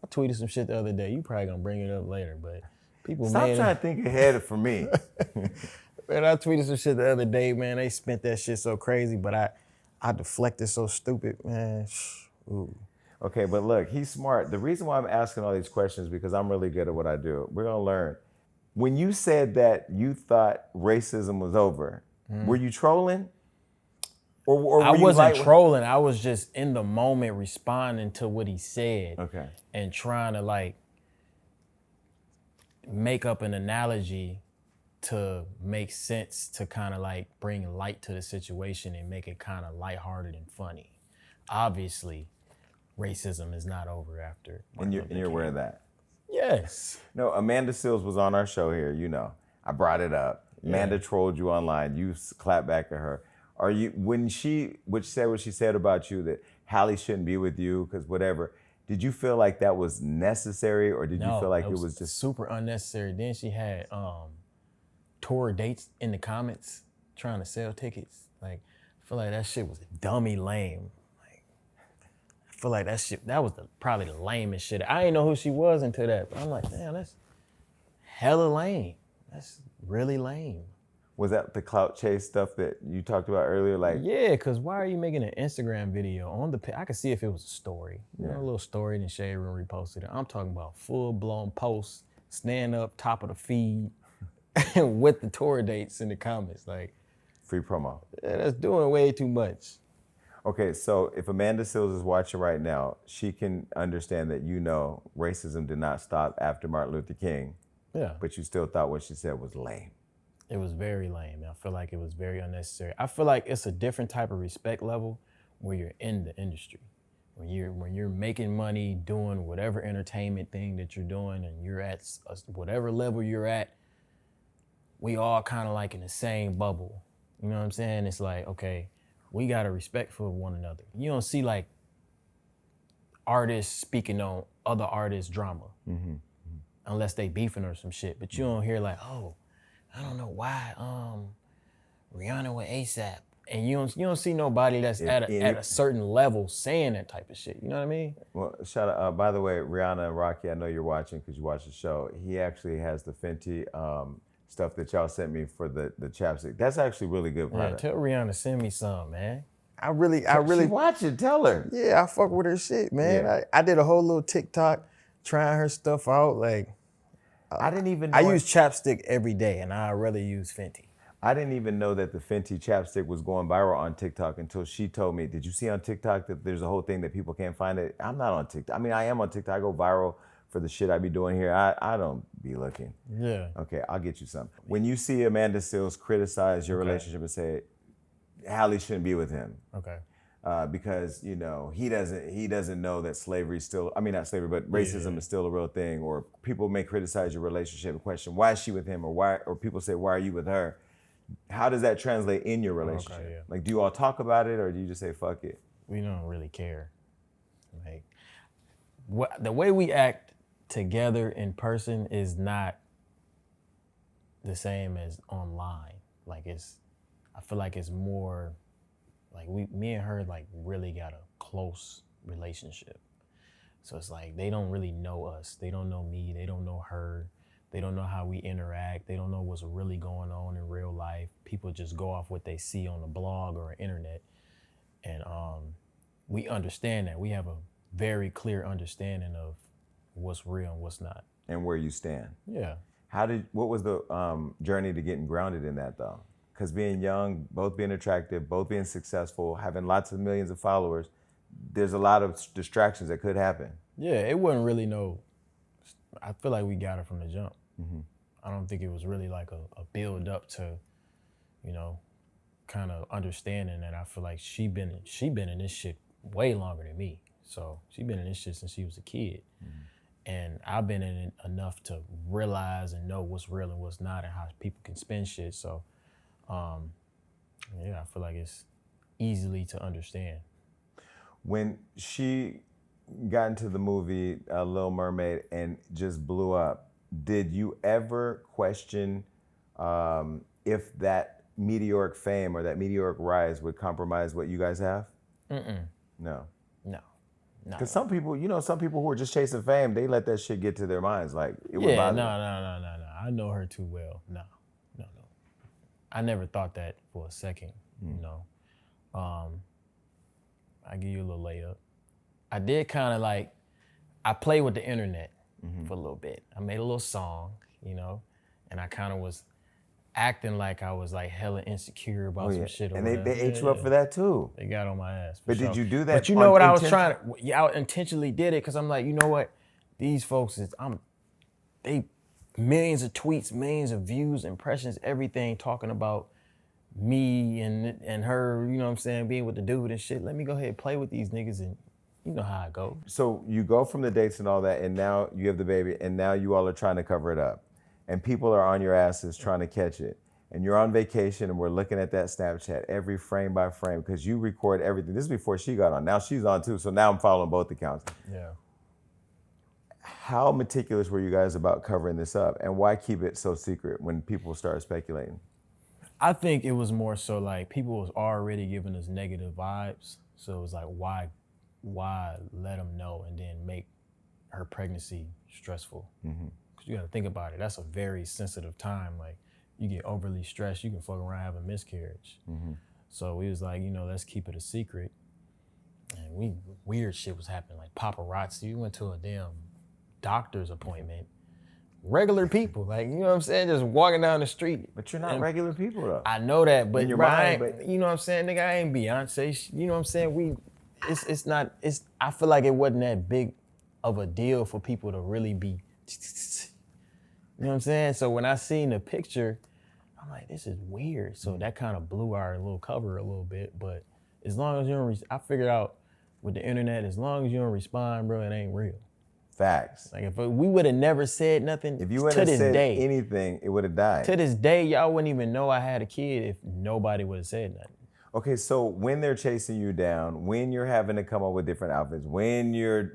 I tweeted some shit the other day. You probably gonna bring it up later, but people. Stop trying to think ahead for me. Man, I tweeted some shit the other day, man. They spent that shit so crazy, but I deflected so stupid, man. Ooh. Okay, but look, he's smart. The reason why I'm asking all these questions is because I'm really good at what I do. We're gonna learn. When you said that you thought racism was over, were you trolling? Or I wasn't trolling. I was just in the moment responding to what he said. Okay. And trying to make up an analogy to make sense, to kind of bring light to the situation and make it kind of lighthearted and funny. Obviously, racism is not over after. And you're aware of that? Yes. No, Amanda Seales was on our show here, you know. I brought it up. Yeah. Amanda trolled you online. You clapped back at her. When she said what she said about you, that Halle shouldn't be with you because whatever, did you feel like that was necessary, or did you feel like it was just super unnecessary? Then she had tour dates in the comments trying to sell tickets. I feel like that shit was dummy lame. I feel like that was probably the lamest shit. I didn't know who she was until that. But I'm like, damn, that's hella lame. That's really lame. Was that the clout chase stuff that you talked about earlier? Yeah, because why are you making an Instagram video on I could see if it was a story. You know, a little story, then Shade Room reposted it. I'm talking about full-blown posts, stand up, top of the feed, with the tour dates in the comments. Free promo. Yeah, that's doing way too much. Okay, so if Amanda Seales is watching right now, she can understand that racism did not stop after Martin Luther King. Yeah. But you still thought what she said was lame. It was very lame. I feel like it was very unnecessary. I feel like it's a different type of respect level where you're in the industry. When you're making money, doing whatever entertainment thing that you're doing, and you're at whatever level you're at, we all kind of in the same bubble. You know what I'm saying? It's okay, we got a respect for one another. You don't see artists speaking on other artists' drama, unless they beefing or some shit. But you don't hear oh, I don't know why Rihanna with ASAP, and you don't see nobody that's at a certain level saying that type of shit. You know what I mean? Well, shout out. By the way, Rihanna and Rocky, I know you're watching because you watch the show. He actually has the Fenty stuff that y'all sent me for the chapstick. That's actually really good product. Yeah, tell Rihanna send me some, man. I really watch it. Tell her. Yeah, I fuck with her shit, man. Yeah. I did a whole little TikTok trying her stuff out. I didn't even know I use chapstick every day, and I rather use Fenty. I didn't even know that the Fenty chapstick was going viral on TikTok until she told me. Did you see on TikTok that there's a whole thing that people can't find it? I'm not on TikTok. I mean, I am on TikTok. I go viral for the shit I be doing here. I don't be looking. Yeah. Okay, I'll get you some. When you see Amanda Seales criticize your relationship and say, Halle shouldn't be with him. Okay. Because he doesn't know that slavery still, I mean not slavery, but racism is still a real thing. Or people may criticize your relationship and question why is she with him, or people say why are you with her? How does that translate in your relationship? Okay, yeah. Like, do you all talk about it, or do you just say fuck it? We don't really care. Like, the way we act together in person is not the same as online. Like, I feel like it's more like me and her like really got a close relationship. So it's like they don't really know us. They don't know me. They don't know her. They don't know how we interact. They don't know what's really going on in real life. People just go off what they see on the blog or internet. And we understand that. We have a very clear understanding of what's real and what's not. And where you stand. Yeah. What was the journey to getting grounded in that though? Because being young, both being attractive, both being successful, having lots of millions of followers, there's a lot of distractions that could happen. Yeah, it wasn't really I feel like we got it from the jump. Mm-hmm. I don't think it was really like a build up to, kind of understanding that. I feel like she been in this shit way longer than me. So she been in this shit since she was a kid. Mm-hmm. And I've been in it enough to realize and know what's real and what's not and how people can spin shit. So, I feel like it's easily to understand. When she got into the movie Little Mermaid and just blew up, did you ever question if that meteoric fame or that meteoric rise would compromise what you guys have? Mm-mm. No. No. Because some people who are just chasing fame, they let that shit get to their minds. Like, it would bother them. No. I know her too well. No. I never thought that for a second, I give you a little layup. I did kind of I played with the internet for a little bit. I made a little song, and I kind of was acting like I was like hella insecure about some shit. And they ate you up for that too. They got on my ass. But sure. Did you do that? But you know what I was trying to, I intentionally did it because I'm like, you know what? These folks they millions of tweets, millions of views, impressions, everything talking about me and her, you know what I'm saying, being with the dude and shit. Let me go ahead and play with these niggas and you know how it goes. So you go from the dates and all that, and now you have the baby, and now you all are trying to cover it up. And people are on your asses trying to catch it. And you're on vacation, and we're looking at that Snapchat every frame by frame, because you record everything. This is before she got on. Now she's on too, so now I'm following both accounts. Yeah. How meticulous were you guys about covering this up? And why keep it so secret when people start speculating? I think it was more so like people was already giving us negative vibes. So it was like, why let them know and then make her pregnancy stressful? Mm-hmm. Cause you gotta think about it. That's a very sensitive time. Like you get overly stressed, you can fuck around, have a miscarriage. Mm-hmm. So we was like, let's keep it a secret. And weird shit was happening, like paparazzi. We went to a damn doctor's appointment. Regular people, like, you know what I'm saying? Just walking down the street. But you're not regular people though. I know that, but in your mind, you know what I'm saying? Nigga, I ain't Beyonce. You know what I'm saying? I feel like it wasn't that big of a deal for people to really be, you know what I'm saying? So when I seen the picture, I'm like, this is weird. So that kind of blew our little cover a little bit. But as long as you don't, I figured out with the internet, as long as you don't respond, bro, it ain't real. Facts. Like if we would have never said nothing, if you would have said anything, it would have died. To this day, y'all wouldn't even know I had a kid if nobody would have said nothing. Okay, so when they're chasing you down, when you're having to come up with different outfits, when you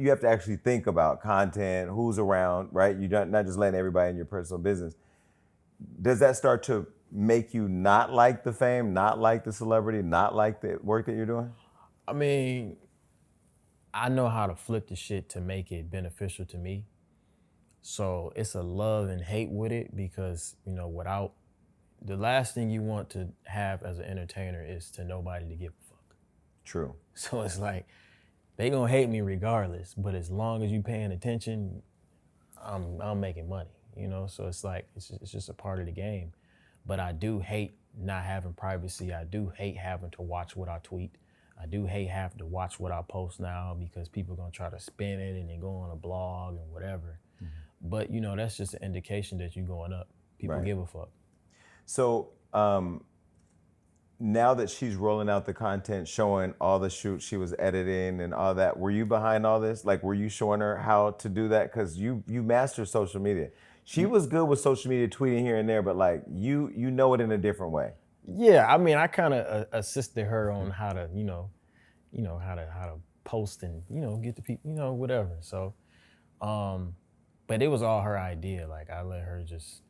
have to actually think about content, who's around, right? You're not just letting everybody in your personal business. Does that start to make you not like the fame, not like the celebrity, not like the work that you're doing? I mean, I know how to flip the shit to make it beneficial to me. So it's a love and hate with it because, without the last thing you want to have as an entertainer is to nobody to give a fuck. True. So it's like, they gonna hate me regardless, but as long as you paying attention, I'm making money, So it's like, it's just a part of the game. But I do hate not having privacy. I do hate having to watch what I tweet. I do hate having to watch what I post now because people are gonna try to spin it and then go on a blog and whatever. But you know, that's just an indication that you're going up. People give a fuck. So now that she's rolling out the content, showing all the shoots she was editing and all that, were you behind all this? Like, were you showing her how to do that? Because you mastered social media. She was good with social media, tweeting here and there, but like you know it in a different way. Yeah, I mean, I kind of assisted her on how to, how to post and get the people, whatever. So, but it was all her idea. Like I let her just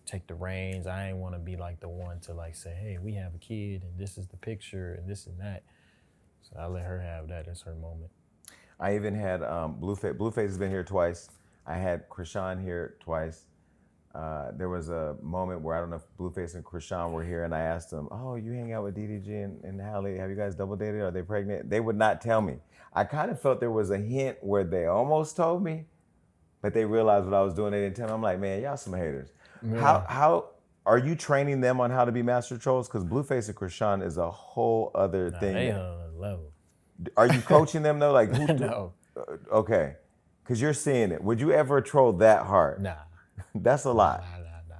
take the reins. I ain't want to be like the one to like say, hey, we have a kid and this is the picture and this and that. So I let her have that. That's her moment. I even had Blueface. Blueface has been here twice. I had Krishan here twice. There was a moment where I don't know if Blueface and Krishan were here, and I asked them, "Oh, you hang out with DDG and Halle? Have you guys double dated? Are they pregnant?" They would not tell me. I kind of felt there was a hint where they almost told me, but they realized what I was doing. They didn't tell me. I'm like, man, y'all some haters. Yeah. How are you training them on how to be master trolls? Because Blueface and Krishan is a whole other thing. They on a level. Are you coaching them though? Like who? No. Okay, because you're seeing it. Would you ever troll that hard? Nah. That's a lot. Nah.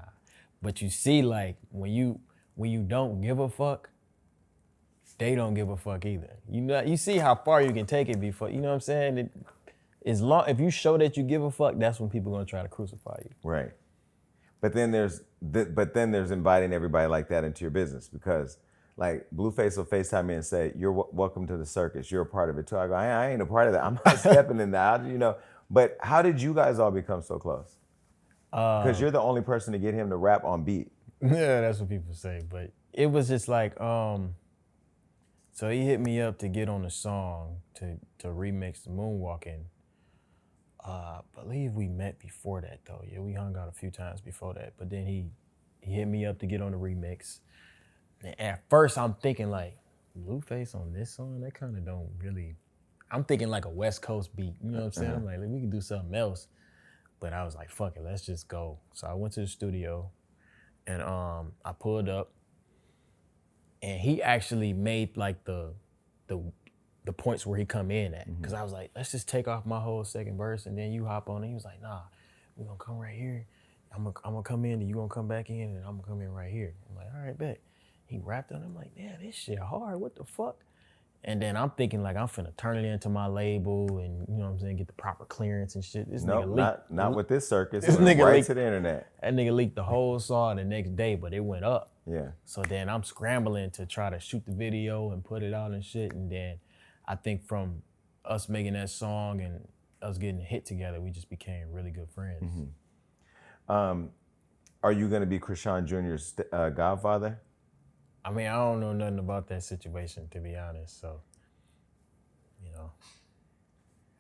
But you see, like when you don't give a fuck, they don't give a fuck either. You see how far you can take it before. You know what I'm saying? If you show that you give a fuck, that's when people are gonna try to crucify you. Right. But then there's inviting everybody like that into your business because like Blueface will FaceTime me and say, "You're welcome to the circus. You're a part of it too." I go, I ain't a part of that. I'm not stepping in that. But how did you guys all become so close? Because you're the only person to get him to rap on beat. Yeah, that's what people say. But it was just like, so he hit me up to get on the song to remix the Moonwalking. I believe we met before that though. Yeah, we hung out a few times before that. But then he hit me up to get on the remix. And at first I'm thinking like, Blueface on this song? That kind of don't really. I'm thinking like a West Coast beat. You know what I'm saying? I'm like, we can do something else. But I was like, fuck it, let's just go. So I went to the studio and I pulled up and he actually made like the points where he come in at. Cause I was like, let's just take off my whole second verse and then you hop on it. He was like, nah, we're gonna come right here. I'm gonna come in and you gonna come back in and I'm gonna come in right here. I'm like, all right, bet. He rapped on it. I'm like, damn, this shit hard, what the fuck? And then I'm thinking like I'm finna turn it into my label and you know what I'm saying, get the proper clearance and shit. This nigga leaked. Not with this circus. This nigga right leaked to the internet. That nigga leaked the whole song the next day, but it went up. Yeah. So then I'm scrambling to try to shoot the video and put it out and shit. And then I think from us making that song and us getting a hit together, we just became really good friends. Are you gonna be Krishan Jr.'s godfather? I mean, I don't know nothing about that situation, to be honest. So,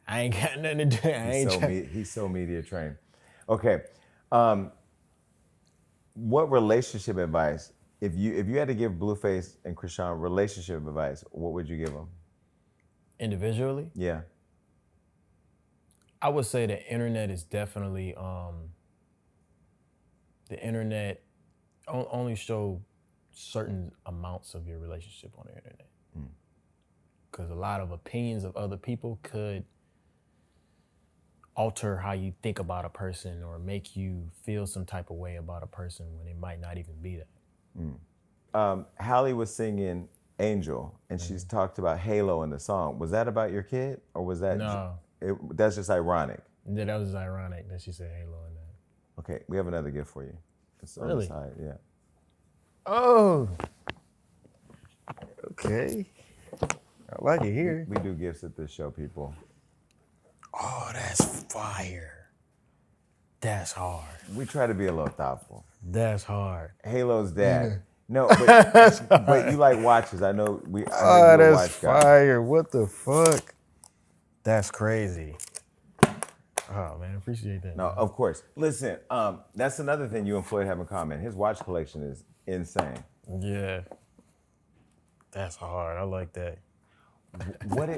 I ain't got nothing to do. He's so media trained. Okay. What relationship advice, if you had to give Blueface and Krishan relationship advice, what would you give them? Individually? Yeah. I would say the internet is definitely, the internet only show certain amounts of your relationship on the internet. Because a lot of opinions of other people could alter how you think about a person or make you feel some type of way about a person when it might not even be that. Halle was singing Angel, and she's talked about Halo in the song. Was that about your kid, or was that? No. That's just ironic. Yeah, that was just ironic that she said Halo in that. Okay, we have another gift for you. It's on the side, yeah. Oh. Okay. I like it here. We do gifts at this show, people. Oh, that's fire. That's hard. We try to be a little thoughtful. That's hard. Halo's dad. No, but you like watches. I know you're a that's watch guy. fire. What the fuck? That's crazy. Oh man, appreciate that. No, of course. Listen, that's another thing you and Floyd have in common. His watch collection is insane. Yeah. That's hard. I like that.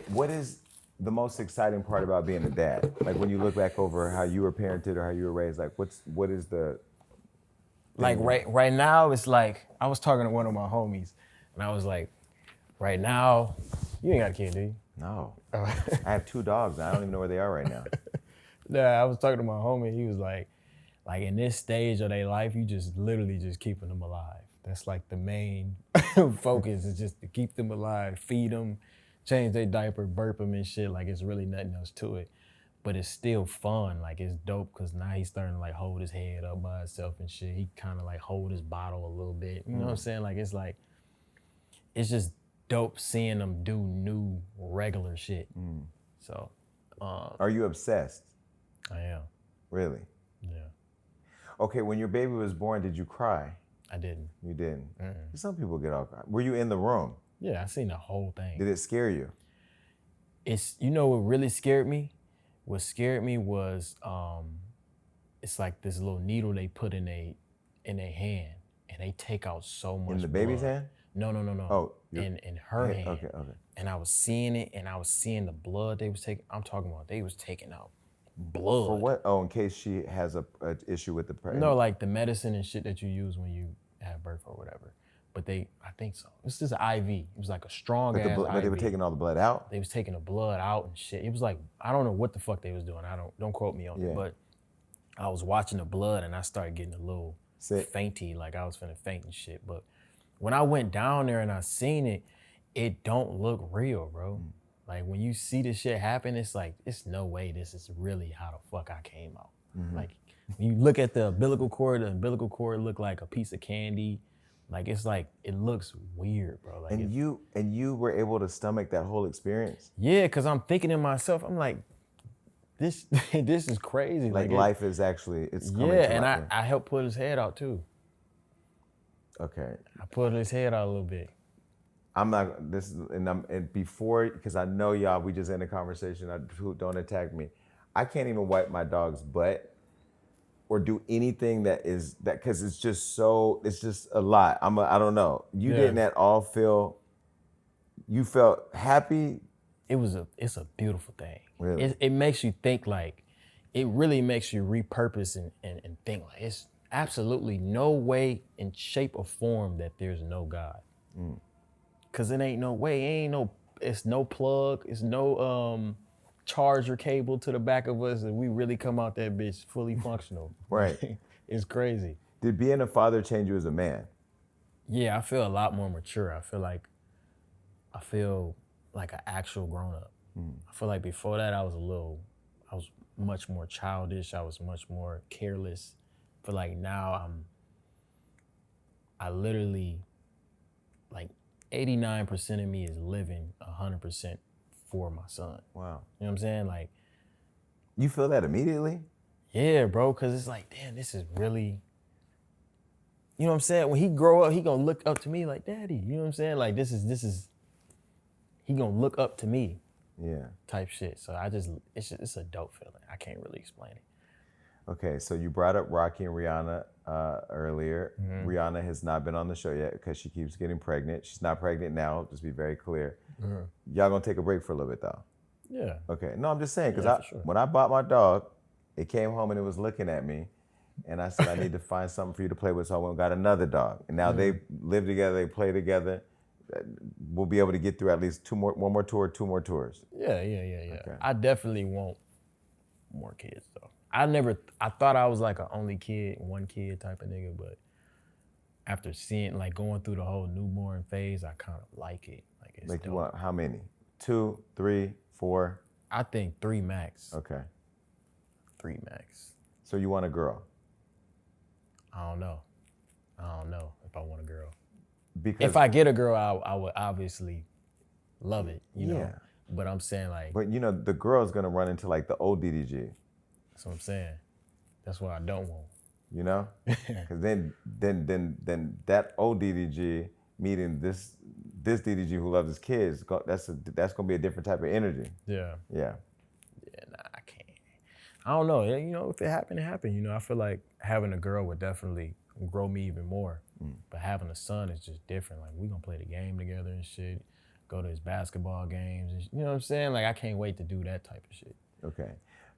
What is the most exciting part about being a dad? Like when you look back over how you were parented or how you were raised, like what is the like right now it's like I was talking to one of my homies and I was like, Right now, you ain't got a kid, do you? No. I have 2 dogs. And I don't even know where they are right now. Nah, I was talking to my homie. He was like in this stage of their life, you just literally just keeping them alive. That's like the main focus is just to keep them alive, feed them, change their diaper, burp them and shit. Like it's really nothing else to it. But it's still fun. Like it's dope because now he's starting to like hold his head up by himself and shit. He kind of like hold his bottle a little bit. You know what I'm saying? Like, it's just dope seeing them do new regular shit. So. Are you obsessed? I am. Really? Yeah. Okay, when your baby was born, did you cry? I didn't. You didn't? Some people get all cry. Were you in the room? Yeah, I seen the whole thing. Did it scare you? You know what really scared me? What scared me was it's like this little needle they put in a hand and they take out so much In the blood. baby's hand? No. Oh, in her hand. Okay. And I was seeing it and I was seeing the blood they was taking. I'm talking about they was taking out blood. For what? Oh, in case she has a issue with the pregnant. No, like the medicine and shit that you use when you have birth or whatever. But I think so. It's just an IV. It was like a strong ass IV. But they were taking all the blood out? They was taking the blood out and shit. It was like, I don't know what the fuck they was doing. Don't quote me on it. But I was watching the blood and I started getting a little fainty, like I was finna faint and shit. But when I went down there and I seen it, it don't look real, bro. Like when you see this shit happen, it's like, it's no way this is really how the fuck I came out. Like when you look at the umbilical cord look like a piece of candy. Like it's like, it looks weird, bro. Like and you were able to stomach that whole experience? Yeah, cause I'm thinking to myself, I'm like, this is crazy. Like life is actually, it's coming to life. And I helped put his head out too. Okay. I put his head out a little bit. Before, because I know y'all, we just ended a conversation, don't attack me. I can't even wipe my dog's butt or do anything because it's just a lot. I don't know. You didn't at all you felt happy? It's a beautiful thing. Really? It makes you think like, it really makes you repurpose and think like, it's absolutely no way in shape or form that there's no God. Cause it ain't no way, it's no plug, it's no charger cable to the back of us and we really come out that bitch fully functional. Right. It's crazy. Did being a father change you as a man? Yeah, I feel a lot more mature. I feel like an actual grown up. I feel like before that I was much more childish. I was much more careless. I feel like now I literally, like 89% of me is living 100% for my son. Wow. You know what I'm saying? Like, you feel that immediately? Yeah, bro, cause it's like, damn, this is really, you know what I'm saying? When he grow up, he gonna look up to me like, daddy, you know what I'm saying? Like this is, he gonna look up to me. Yeah. Type shit. So it's a dope feeling. I can't really explain it. Okay, so you brought up Rocky and Rihanna earlier. Rihanna has not been on the show yet because she keeps getting pregnant. She's not pregnant now, just be very clear. Y'all gonna take a break for a little bit though? Yeah. Okay, no, I'm just saying, because when I bought my dog, it came home and it was looking at me, and I said, I need to find something for you to play with, so I went and got another dog. And now they live together, they play together. We'll be able to get through at least one more tour, 2 more tours. Yeah. Okay. I definitely want more kids though. I thought I was like an only kid, one kid type of nigga, but after seeing, like going through the whole newborn phase, I kind of like it. Like it's Like dope. you want how many? 2, 3, 4? I think 3 max. Okay. 3 max. So you want a girl? I don't know if I want a girl. Because if I get a girl, I would obviously love it, you know? Yeah. But I'm saying like, But you know, the girl's gonna run into like the old DDG. that's what I'm saying. That's what I don't want. You know? Because then that old DDG meeting this DDG who loves his kids, that's gonna be a different type of energy. Yeah. Yeah. Yeah, nah, I can't. I don't know. You know, if it happened, it happened. You know, I feel like having a girl would definitely grow me even more. But having a son is just different. Like, we gonna play the game together and shit, go to his basketball games. And you know what I'm saying? Like, I can't wait to do that type of shit. Okay.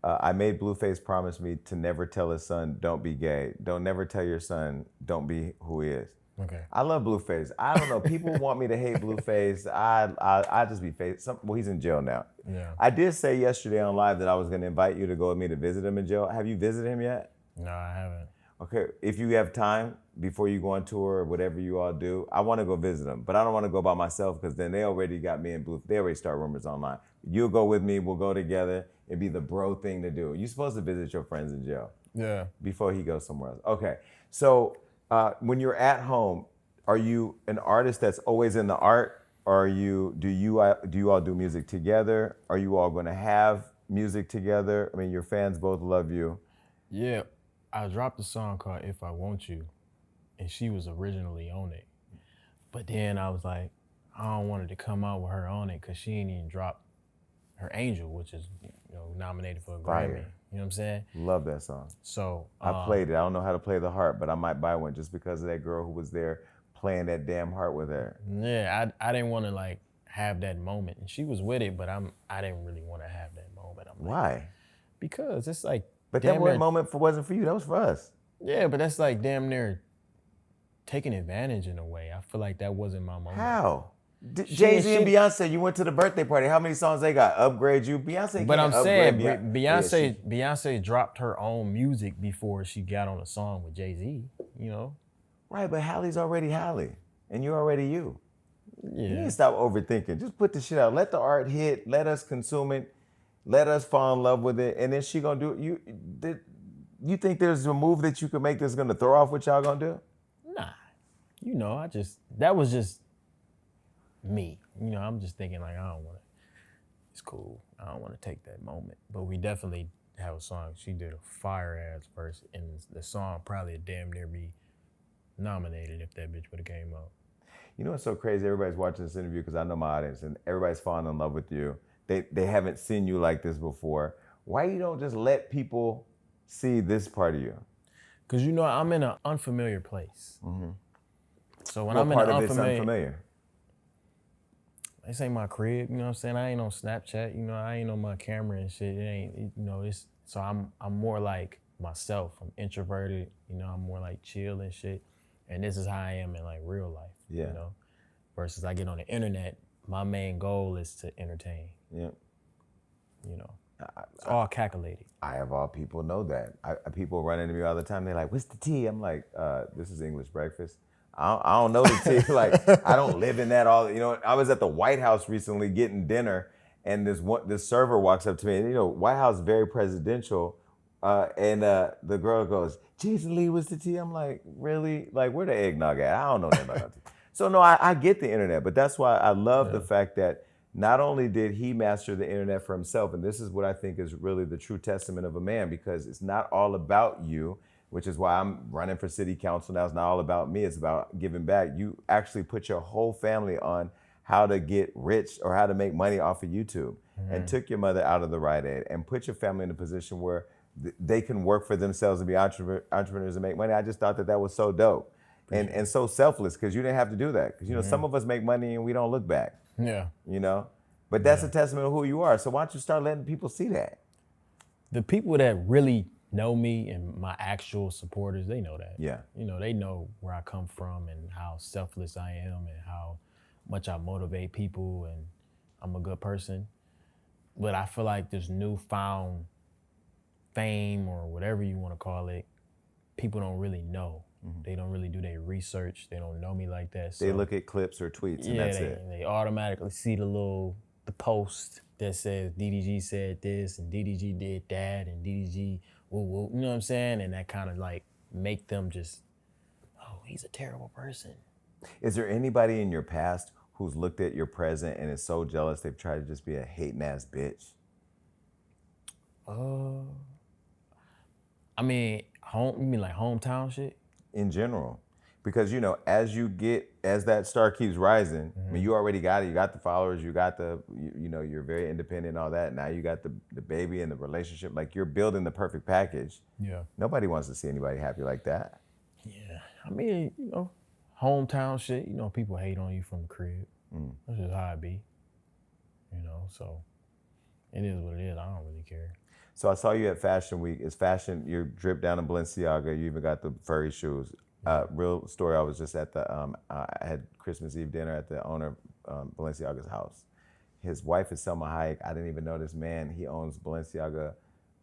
I made Blueface promise me to never tell his son, don't be gay. Don't never tell your son, don't be who he is. Okay. I love Blueface. I don't know. People want me to hate Blueface. I just be face. Well, he's in jail now. Yeah. I did say yesterday on live that I was going to invite you to go with me to visit him in jail. Have you visited him yet? No, I haven't. Okay. If you have time before you go on tour or whatever you all do, I want to go visit him. But I don't want to go by myself because then they already got me and Blue. They already start rumors online. You'll go with me. We'll go together. It'd be the bro thing to do. You're supposed to visit your friends in jail. Yeah. Before he goes somewhere else. Okay. So when you're at home, are you an artist that's always in the art? Or do you all do music together? Are you all going to have music together? I mean, your fans both love you. Yeah. I dropped a song called If I Want You, and she was originally on it. But then I was like, I don't want her to come out with her on it because she ain't even dropped her Angel, which is nominated for a Grammy. Fire. You know what I'm saying? Love that song. So I played it. I don't know how to play the harp, but I might buy one just because of that girl who was there playing that damn harp with her. Yeah, I didn't want to like have that moment, and she was with it, but I didn't really want to have that moment. I'm like, Why? Because it's like. But that moment wasn't for you. That was for us. Yeah, but that's like damn near taking advantage in a way. I feel like that wasn't my moment. How? Jay-Z and Beyonce, you went to the birthday party. How many songs they got? Upgrade You. Beyonce. But I'm saying Beyonce. Beyonce dropped her own music before she got on a song with Jay-Z. You know. Right, but Halle's already Halle, and you're already you. Yeah. You need to stop overthinking. Just put the shit out. Let the art hit. Let us consume it. Let us fall in love with it, and then she gonna do it. You think there's a move that you could make that's gonna throw off what y'all gonna do? Nah, that was just me. I'm just thinking like I don't want to. It's cool. I don't want to take that moment, but we definitely have a song. She did a fire ass verse, and the song probably damn near be nominated if that bitch would have came out. You know what's so crazy? Everybody's watching this interview because I know my audience, and everybody's falling in love with you. They haven't seen you like this before. Why you don't just let people see this part of you? Because I'm in an unfamiliar place. Mm-hmm. So when what I'm in part an of it's unfamiliar? This ain't my crib, you know what I'm saying? I ain't on Snapchat, I ain't on my camera and shit. It ain't, it's so I'm more like myself. I'm introverted, I'm more like chill and shit. And this is how I am in like real life. Yeah. Versus I get on the internet, my main goal is to entertain. Yeah. It's all calculated. I of all people know that. People run into me all the time. They're like, "What's the tea?" I'm like, "This is English breakfast." I don't know the tea. Like, I don't live in that all. I was at the White House recently getting dinner, and this server walks up to me, and White House very presidential, and the girl goes, "Jason Lee, what's the tea?" I'm like, "Really? Like, where the eggnog at? I don't know nothing about that tea." So no, I get the internet, but that's why I love the fact that not only did he master the internet for himself, and this is what I think is really the true testament of a man, because it's not all about you, which is why I'm running for city council now. It's not all about me, it's about giving back. You actually put your whole family on how to get rich or how to make money off of YouTube, and took your mother out of the Rite Aid and put your family in a position where they can work for themselves and be entrepreneurs and make money. I just thought that was so dope and so selfless, because you didn't have to do that. Because some of us make money and we don't look back. Yeah. But that's a testament of who you are. So why don't you start letting people see that? The people that really know me and my actual supporters, they know that. Yeah. They know where I come from and how selfless I am and how much I motivate people, and I'm a good person. But I feel like this newfound fame, or whatever you want to call it, people don't really know. They don't really do their research. They don't know me like that. So they look at clips or tweets, and that's it. They automatically see the post that says DDG said this and DDG did that and DDG woo woo. You know what I'm saying? And that kind of like make them just, oh, he's a terrible person. Is there anybody in your past who's looked at your present and is so jealous they've tried to just be a hating ass bitch? I mean, you mean like hometown shit? In general, because as that star keeps rising, I mean, you already got it. You got the followers. You got you're very independent and all that. Now you got the baby and the relationship. Like, you're building the perfect package. Yeah. Nobody wants to see anybody happy like that. Yeah. I mean, hometown shit. People hate on you from the crib. That's just how it be. So it is what it is. I don't really care. So I saw you at Fashion Week. It's fashion. You're dripped down in Balenciaga. You even got the furry shoes. Real story. I was just at the I had Christmas Eve dinner at the owner of Balenciaga's house. His wife is Selma Hayek. I didn't even know this man. He owns Balenciaga,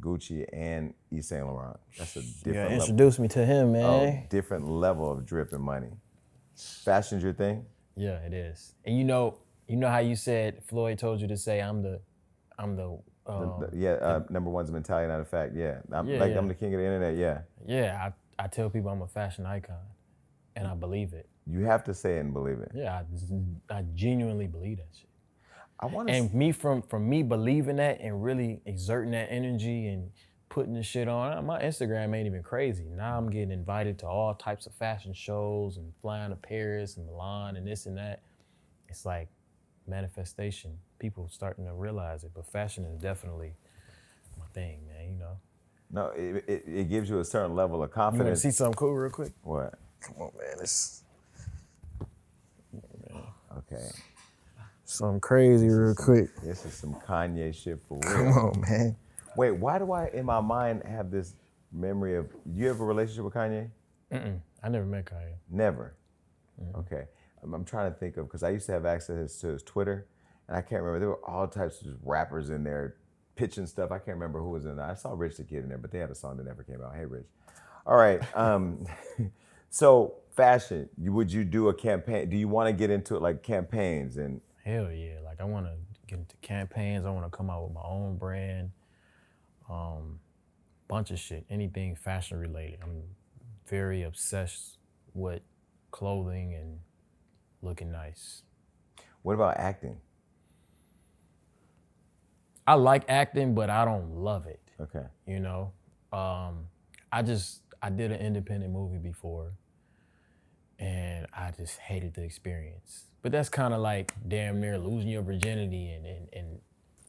Gucci, and Yves Saint Laurent. That's a different level. Introduce me to him, man. Different level of drip and money. Fashion's your thing? Yeah, it is. And you know how you said Floyd told you to say I'm the number one's mentality, not a fact. Yeah, I'm the king of the internet. Yeah. Yeah, I tell people I'm a fashion icon, and I believe it. You have to say it and believe it. Yeah, I genuinely believe that shit. From me believing that and really exerting that energy and putting the shit on, my Instagram ain't even crazy. Now I'm getting invited to all types of fashion shows and flying to Paris and Milan and this and that. It's like manifestation. People starting to realize it, but fashion is definitely my thing, man, you know. No, it gives you a certain level of confidence. You want to see something cool real quick? What? Come on, man. Okay. Something crazy real quick. This is some Kanye shit for real. Come on, man. Wait, why do I, in my mind, have this memory of, do you have a relationship with Kanye? I never met Kanye. Never? Okay. I'm trying to think of, because I used to have access to his Twitter, and I can't remember. There were all types of rappers in there pitching stuff. I can't remember who was in there. I saw Rich the Kid in there, but they had a song that never came out. Hey, Rich. All right. So fashion, would you do a campaign? Do you want to get into it, like campaigns and? Hell yeah. Like I want to get into campaigns. I want to come out with my own brand. Bunch of shit, anything fashion related. I'm very obsessed with clothing and looking nice. What about acting? I like acting, but I don't love it. Okay. You know, I did an independent movie before, and I just hated the experience. But that's kind of like damn near losing your virginity and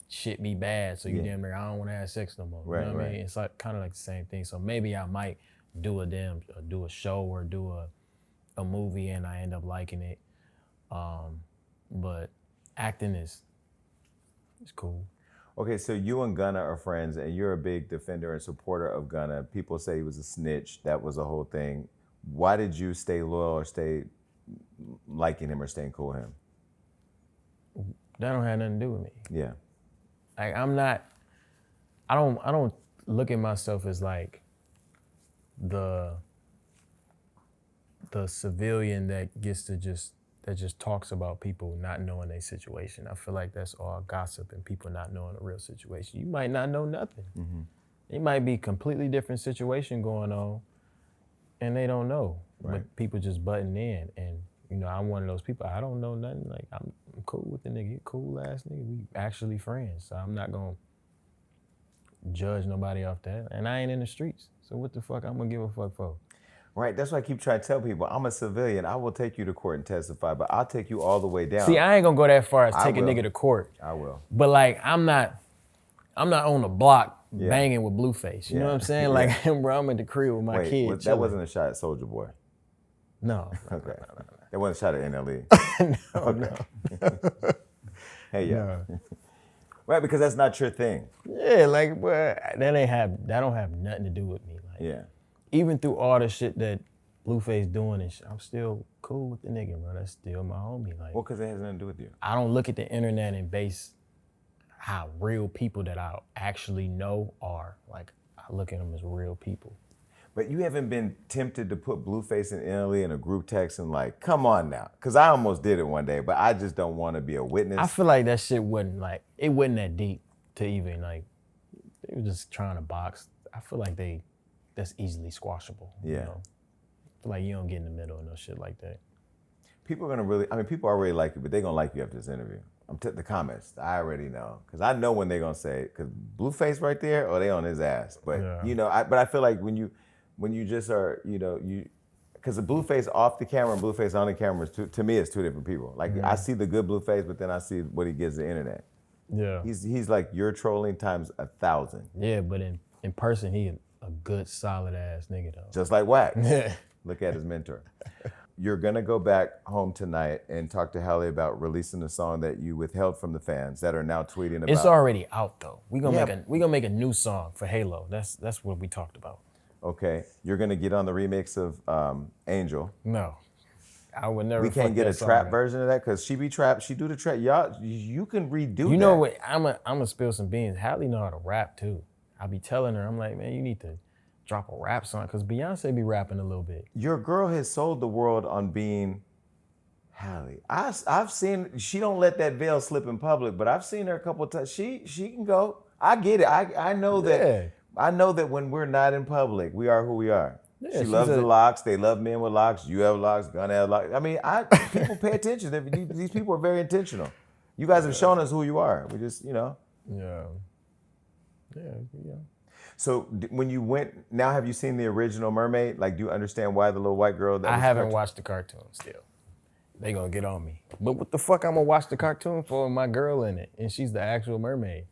shit be bad, so you damn near I don't want to have sex no more. Right, you know what I mean? It's like kind of like the same thing. So maybe I might do a show or do a movie and I end up liking it. But acting is cool. Okay, so you and Gunna are friends, and you're a big defender and supporter of Gunna. People say he was a snitch. That was the whole thing. Why did you stay loyal or stay liking him or staying cool with him? That don't have nothing to do with me. Yeah. Like I don't look at myself as like the civilian that just talks about people not knowing their situation. I feel like that's all gossip and people not knowing the real situation. You might not know nothing. Mm-hmm. It might be a completely different situation going on and they don't know. Right. But people just butting in, and you know, I'm one of those people, I don't know nothing. Like I'm cool with the nigga, he cool ass nigga. We actually friends, so I'm not gonna judge nobody off that. And I ain't in the streets, so what the fuck I'm gonna give a fuck for? Right, that's why I keep trying to tell people, I'm a civilian. I will take you to court and testify, but I'll take you all the way down. See, I ain't gonna go that far as take a nigga to court. I will. But like, I'm not on the block banging with Blueface. You know what I'm saying? Like, bro, I'm at the crib with my kid. That wasn't a shot at Soulja Boy. No. Okay. No. That wasn't a shot at NLE. No. Hey, yeah. No. Right, because that's not your thing. Yeah, like, bro, that don't have nothing to do with me. Like, yeah. Even through all the shit that Blueface doing and shit, I'm still cool with the nigga, bro. That's still my homie. Like, well, because it has nothing to do with you. I don't look at the internet and base how real people that I actually know are. Like, I look at them as real people. But you haven't been tempted to put Blueface and NLE in a group text and like, come on now. Because I almost did it one day, but I just don't want to be a witness. I feel like that shit wasn't that deep to even like, they were just trying to box. I feel like that's easily squashable. Yeah. You know? I feel like you don't get in the middle of no shit like that. People are going to people already like you, but they're going to like you after this interview. The comments, I already know. Because I know when they're going to say, because Blueface right there, or they on his ass. But, you know, but I feel like when you just are, you know, because the Blueface off the camera and Blueface on the camera, to me, it's two different people. Like, I see the good Blueface, but then I see what he gives the internet. Yeah. He's like, you're trolling times 1,000. Yeah, but in person, he a good, solid ass nigga, though. Just like Wack. Look at his mentor. You're gonna go back home tonight and talk to Halle about releasing the song that you withheld from the fans that are now tweeting about. It's already out though. We gonna make a new song for Halo. That's what we talked about. Okay, you're gonna get on the remix of Angel. No, I would never. We can't get a song trap up. version of that because she be trap. She do the trap. Y'all, you can redo that. You know what? I'm gonna spill some beans. Halle know how to rap too. I be telling her, I'm like, man, you need to drop a rap song because Beyonce be rapping a little bit. Your girl has sold the world on being Halle. I've seen, she don't let that veil slip in public, but I've seen her a couple of times. She can go. I get it. I know that. Yeah. I know that when we're not in public, we are who we are. Yeah, she loves the locks. They love men with locks. You have locks. Gunna have locks. I mean, people pay attention. These people are very intentional. You guys have shown us who you are. We just, Yeah. So when you went, now have you seen the original Mermaid? Like, do you understand why the little white girl? I haven't watched the cartoon still. They gonna get on me. But what the fuck I'm gonna watch the cartoon for? My girl in it, and she's the actual mermaid.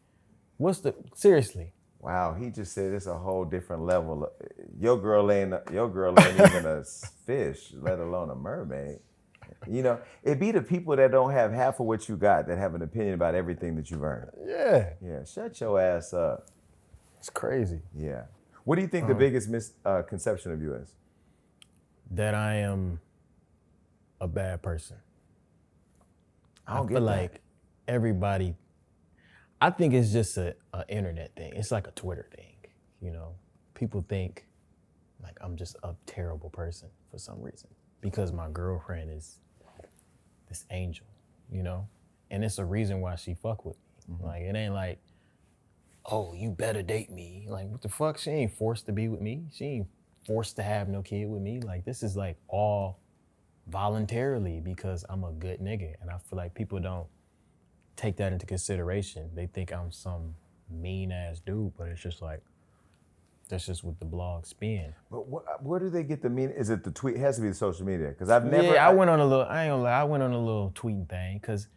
Seriously? Wow, he just said it's a whole different level. Your girl ain't even a fish, let alone a mermaid. You know, it be the people that don't have half of what you got that have an opinion about everything that you've earned. Yeah. Yeah, shut your ass up. It's crazy. Yeah. What do you think the biggest misconception of you is? That I am a bad person. I feel like everybody, I think it's just a internet thing. It's like a Twitter thing, you know? People think like I'm just a terrible person for some reason because my girlfriend is this angel, you know? And it's a reason why she fuck with me. Like, it ain't like, oh, you better date me. Like, what the fuck? She ain't forced to be with me. She ain't forced to have no kid with me. Like, this is like all voluntarily because I'm a good nigga. And I feel like people don't take that into consideration. They think I'm some mean ass dude, but it's just like, that's just what the blog spin. But where do they get the meaning? Is it the tweet? It has to be the social media. Because I've never. Yeah, I went on a little tweeting thing because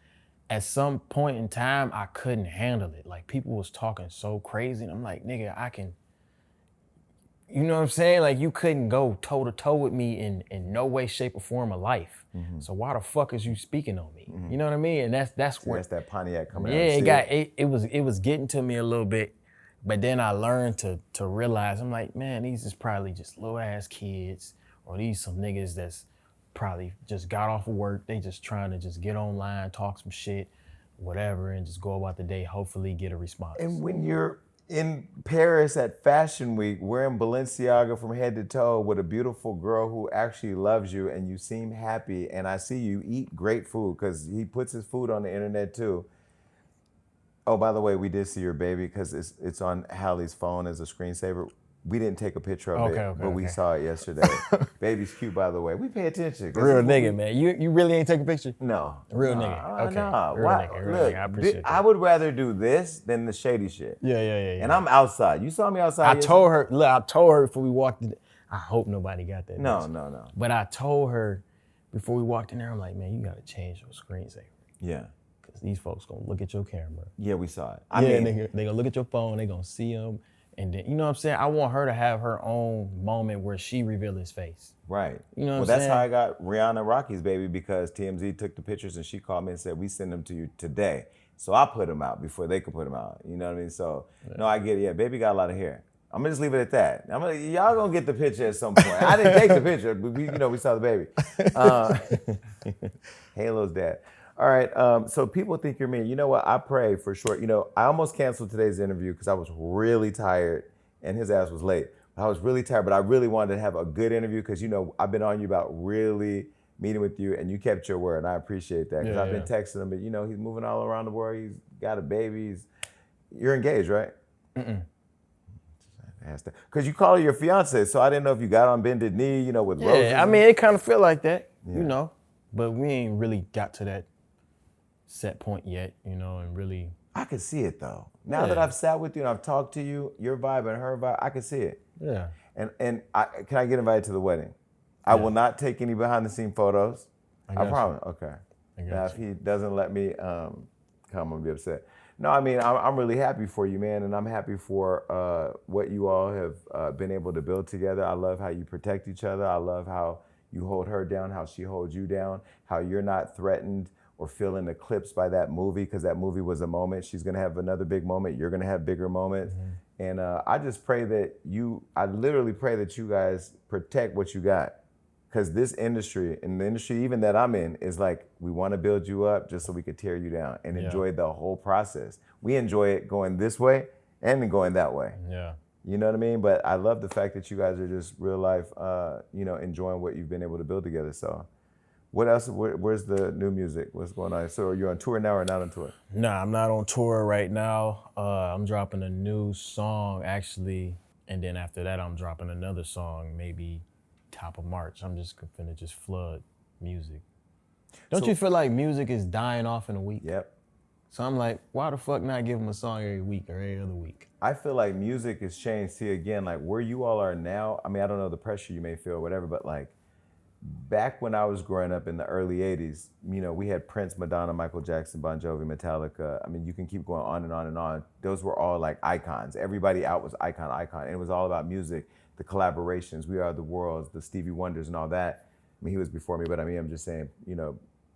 at some point in time, I couldn't handle it. Like, people was talking so crazy, and I'm like, nigga, I can, you know what I'm saying? Like, you couldn't go toe to toe with me in no way, shape, or form of life. So why the fuck is you speaking on me? You know what I mean? And that's where that's that Pontiac coming out. Yeah, it was getting to me a little bit, but then I learned to realize, I'm like, man, these is probably just little ass kids, or these some niggas that's probably just got off of work. They just trying to just get online, talk some shit, whatever, and just go about the day, hopefully get a response. And when you're in Paris at Fashion Week, wearing Balenciaga from head to toe with a beautiful girl who actually loves you and you seem happy, and I see you eat great food because he puts his food on the internet too. Oh, by the way, we did see your baby because it's on Halle's phone as a screensaver. We didn't take a picture of it, but we saw it yesterday. Baby's cute, by the way. We pay attention. Real nigga, man. You really ain't take a picture? No. Real nigga. Okay. No. Real nigga. I appreciate that. I would rather do this than the shady shit. Yeah. And I'm outside. You saw me outside. I told her before we walked in. I hope nobody got that. No. But I told her before we walked in there, I'm like, man, you gotta change your screensaver. Yeah. Because these folks gonna look at your camera. Yeah, we saw it. They gonna look at your phone, they gonna see them. And then, you know what I'm saying? I want her to have her own moment where she reveal his face. Right. You know what well, I'm that's saying? how I got Rihanna Rocky's baby, because TMZ took the pictures and she called me and said, we send them to you today. So I put them out before they could put them out. You know what I mean? So, no, I get it. Yeah, baby got a lot of hair. I'm gonna just leave it at that. Y'all gonna get the picture at some point. I didn't take the picture, but we saw the baby. Halo's dad. All right, so people think you're mean. You know what? I pray for sure. You know, I almost canceled today's interview because I was really tired and his ass was late. I was really tired, but I really wanted to have a good interview because, you know, I've been on you about really meeting with you, and you kept your word, and I appreciate that because I've been texting him, but, you know, he's moving all around the world. He's got a baby. You're engaged, right? Because you call her your fiance, so I didn't know if you got on bended knee, you know, with roses. Yeah, I mean, it kind of feel like that, you know, but we ain't really got to that set point yet, you know, and really. I can see it though. Now that I've sat with you and I've talked to you, your vibe and her vibe, I can see it. Yeah. And can I get invited to the wedding? I will not take any behind the scene photos. I promise. Okay. Now if he doesn't let me come, I'm gonna be upset. No, I mean, I'm really happy for you, man, and I'm happy for what you all have been able to build together. I love how you protect each other. I love how you hold her down, how she holds you down, how you're not threatened or feeling eclipsed by that movie, because that movie was a moment. She's gonna have another big moment. You're gonna have bigger moments. And I just pray that I literally pray that you guys protect what you got. Because this industry, and the industry even that I'm in, is like, we want to build you up just so we could tear you down and enjoy the whole process. We enjoy it going this way and then going that way. Yeah. You know what I mean? But I love the fact that you guys are just real life, enjoying what you've been able to build together. So what else? Where's the new music? What's going on? So are you on tour now or not on tour? Nah, I'm not on tour right now. I'm dropping a new song actually, and then after that I'm dropping another song maybe top of March. I'm just gonna just flood music. Don't you feel like music is dying off in a week? Yep. So I'm like, why the fuck not give them a song every week or every other week? I feel like music has changed. See, again, like where you all are now, I mean, I don't know the pressure you may feel or whatever, but like back when I was growing up in the early 80s, we had Prince, Madonna, Michael Jackson, Bon Jovi, Metallica. I mean, you can keep going on and on and on. Those were all like icons. Everybody out was icon. And it was all about music, the collaborations, We Are the Worlds, the Stevie Wonders and all that. I mean, he was before me, but I mean, I'm just saying,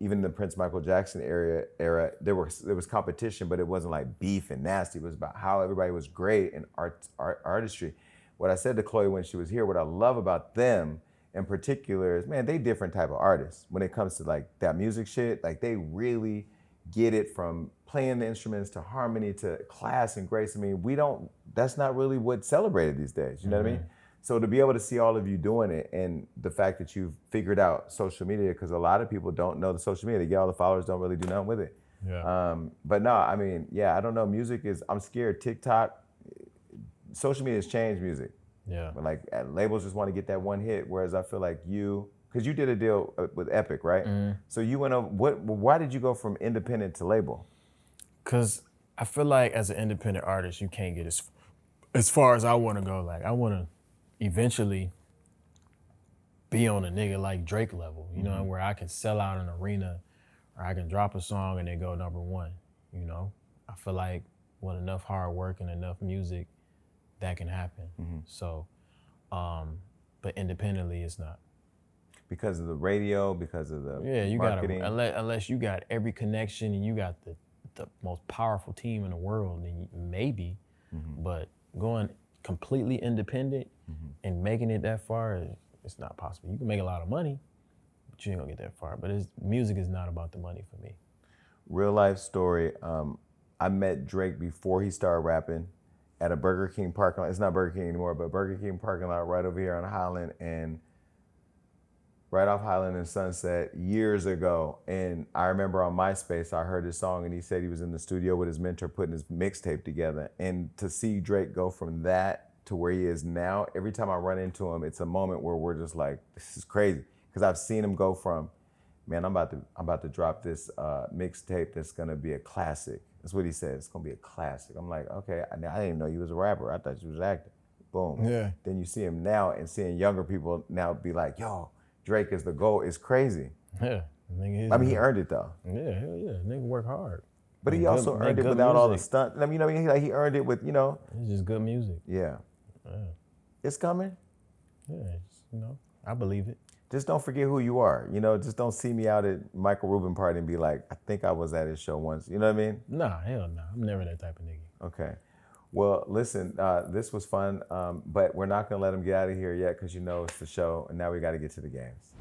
even in the Prince, Michael Jackson era, there was competition, but it wasn't like beef and nasty. It was about how everybody was great in artistry. What I said to Chloe when she was here, what I love about them in particular is, man, they different type of artists when it comes to like that music shit. Like they really get it from playing the instruments to harmony to class and grace. I mean, that's not really what's celebrated these days. You know what I mean? So to be able to see all of you doing it and the fact that you've figured out social media, because a lot of people don't know the social media. They get all the followers, don't really do nothing with it. Yeah. But no, I mean, yeah, I don't know. Music I'm scared. TikTok, social media has changed music. Yeah. But like labels just want to get that one hit, whereas I feel like because you did a deal with Epic, right? Mm-hmm. So you went why did you go from independent to label? Because I feel like as an independent artist, you can't get as far as I want to go. Like I want to eventually be on a nigga like Drake level, where I can sell out an arena or I can drop a song and then go #1, I feel like with enough hard work and enough music, that can happen. So, but independently it's not. Because of the radio, because of the you marketing? Unless you got every connection and you got the most powerful team in the world, then maybe, but going completely independent and making it that far, it's not possible. You can make a lot of money, but you ain't gonna get that far. But music is not about the money for me. Real life story. I met Drake before he started rapping at a Burger King parking lot. It's not Burger King anymore, but Burger King parking lot right over here on Highland and right off Highland and Sunset years ago. And I remember on MySpace, I heard his song and he said he was in the studio with his mentor putting his mixtape together. And to see Drake go from that to where he is now, every time I run into him, it's a moment where we're just like, this is crazy. Because I've seen him go from, man, I'm about to drop this mixtape that's gonna be a classic. That's what he said, it's gonna be a classic. I'm like, okay, I didn't even know you was a rapper. I thought you was acting. Boom. Yeah. Then you see him now and seeing younger people now be like, yo, Drake is the GOAT. It's crazy. Yeah. I mean, he earned it though. Yeah, hell yeah. Nigga work hard. But he also earned it without all the stunt. I mean, he earned it with, It's just good music. Yeah. It's coming. Yeah, I believe it. Just don't forget who you are. Just don't see me out at Michael Rubin party and be like, I think I was at his show once. You know what I mean? Nah, hell no. I'm never that type of nigga. Okay. Well, listen, this was fun, but we're not gonna let him get out of here yet because it's the show, and now we gotta get to the games.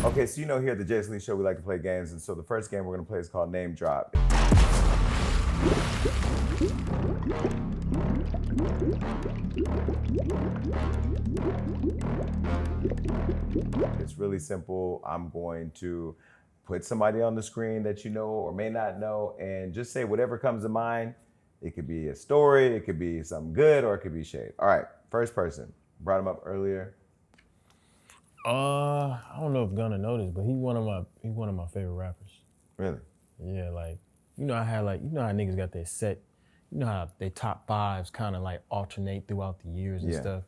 Okay, so here at the Jason Lee Show, we like to play games, and so the first game we're gonna play is called Name Drop. It's really simple. I'm going to put somebody on the screen that you know or may not know, and just say whatever comes to mind. It could be a story, it could be something good, or it could be shade. All right, first person. Brought him up earlier. I don't know if Gunna know this, but he one of my favorite rappers. Really? Yeah, like how niggas got their set. How their top fives kind of like alternate throughout the years and stuff.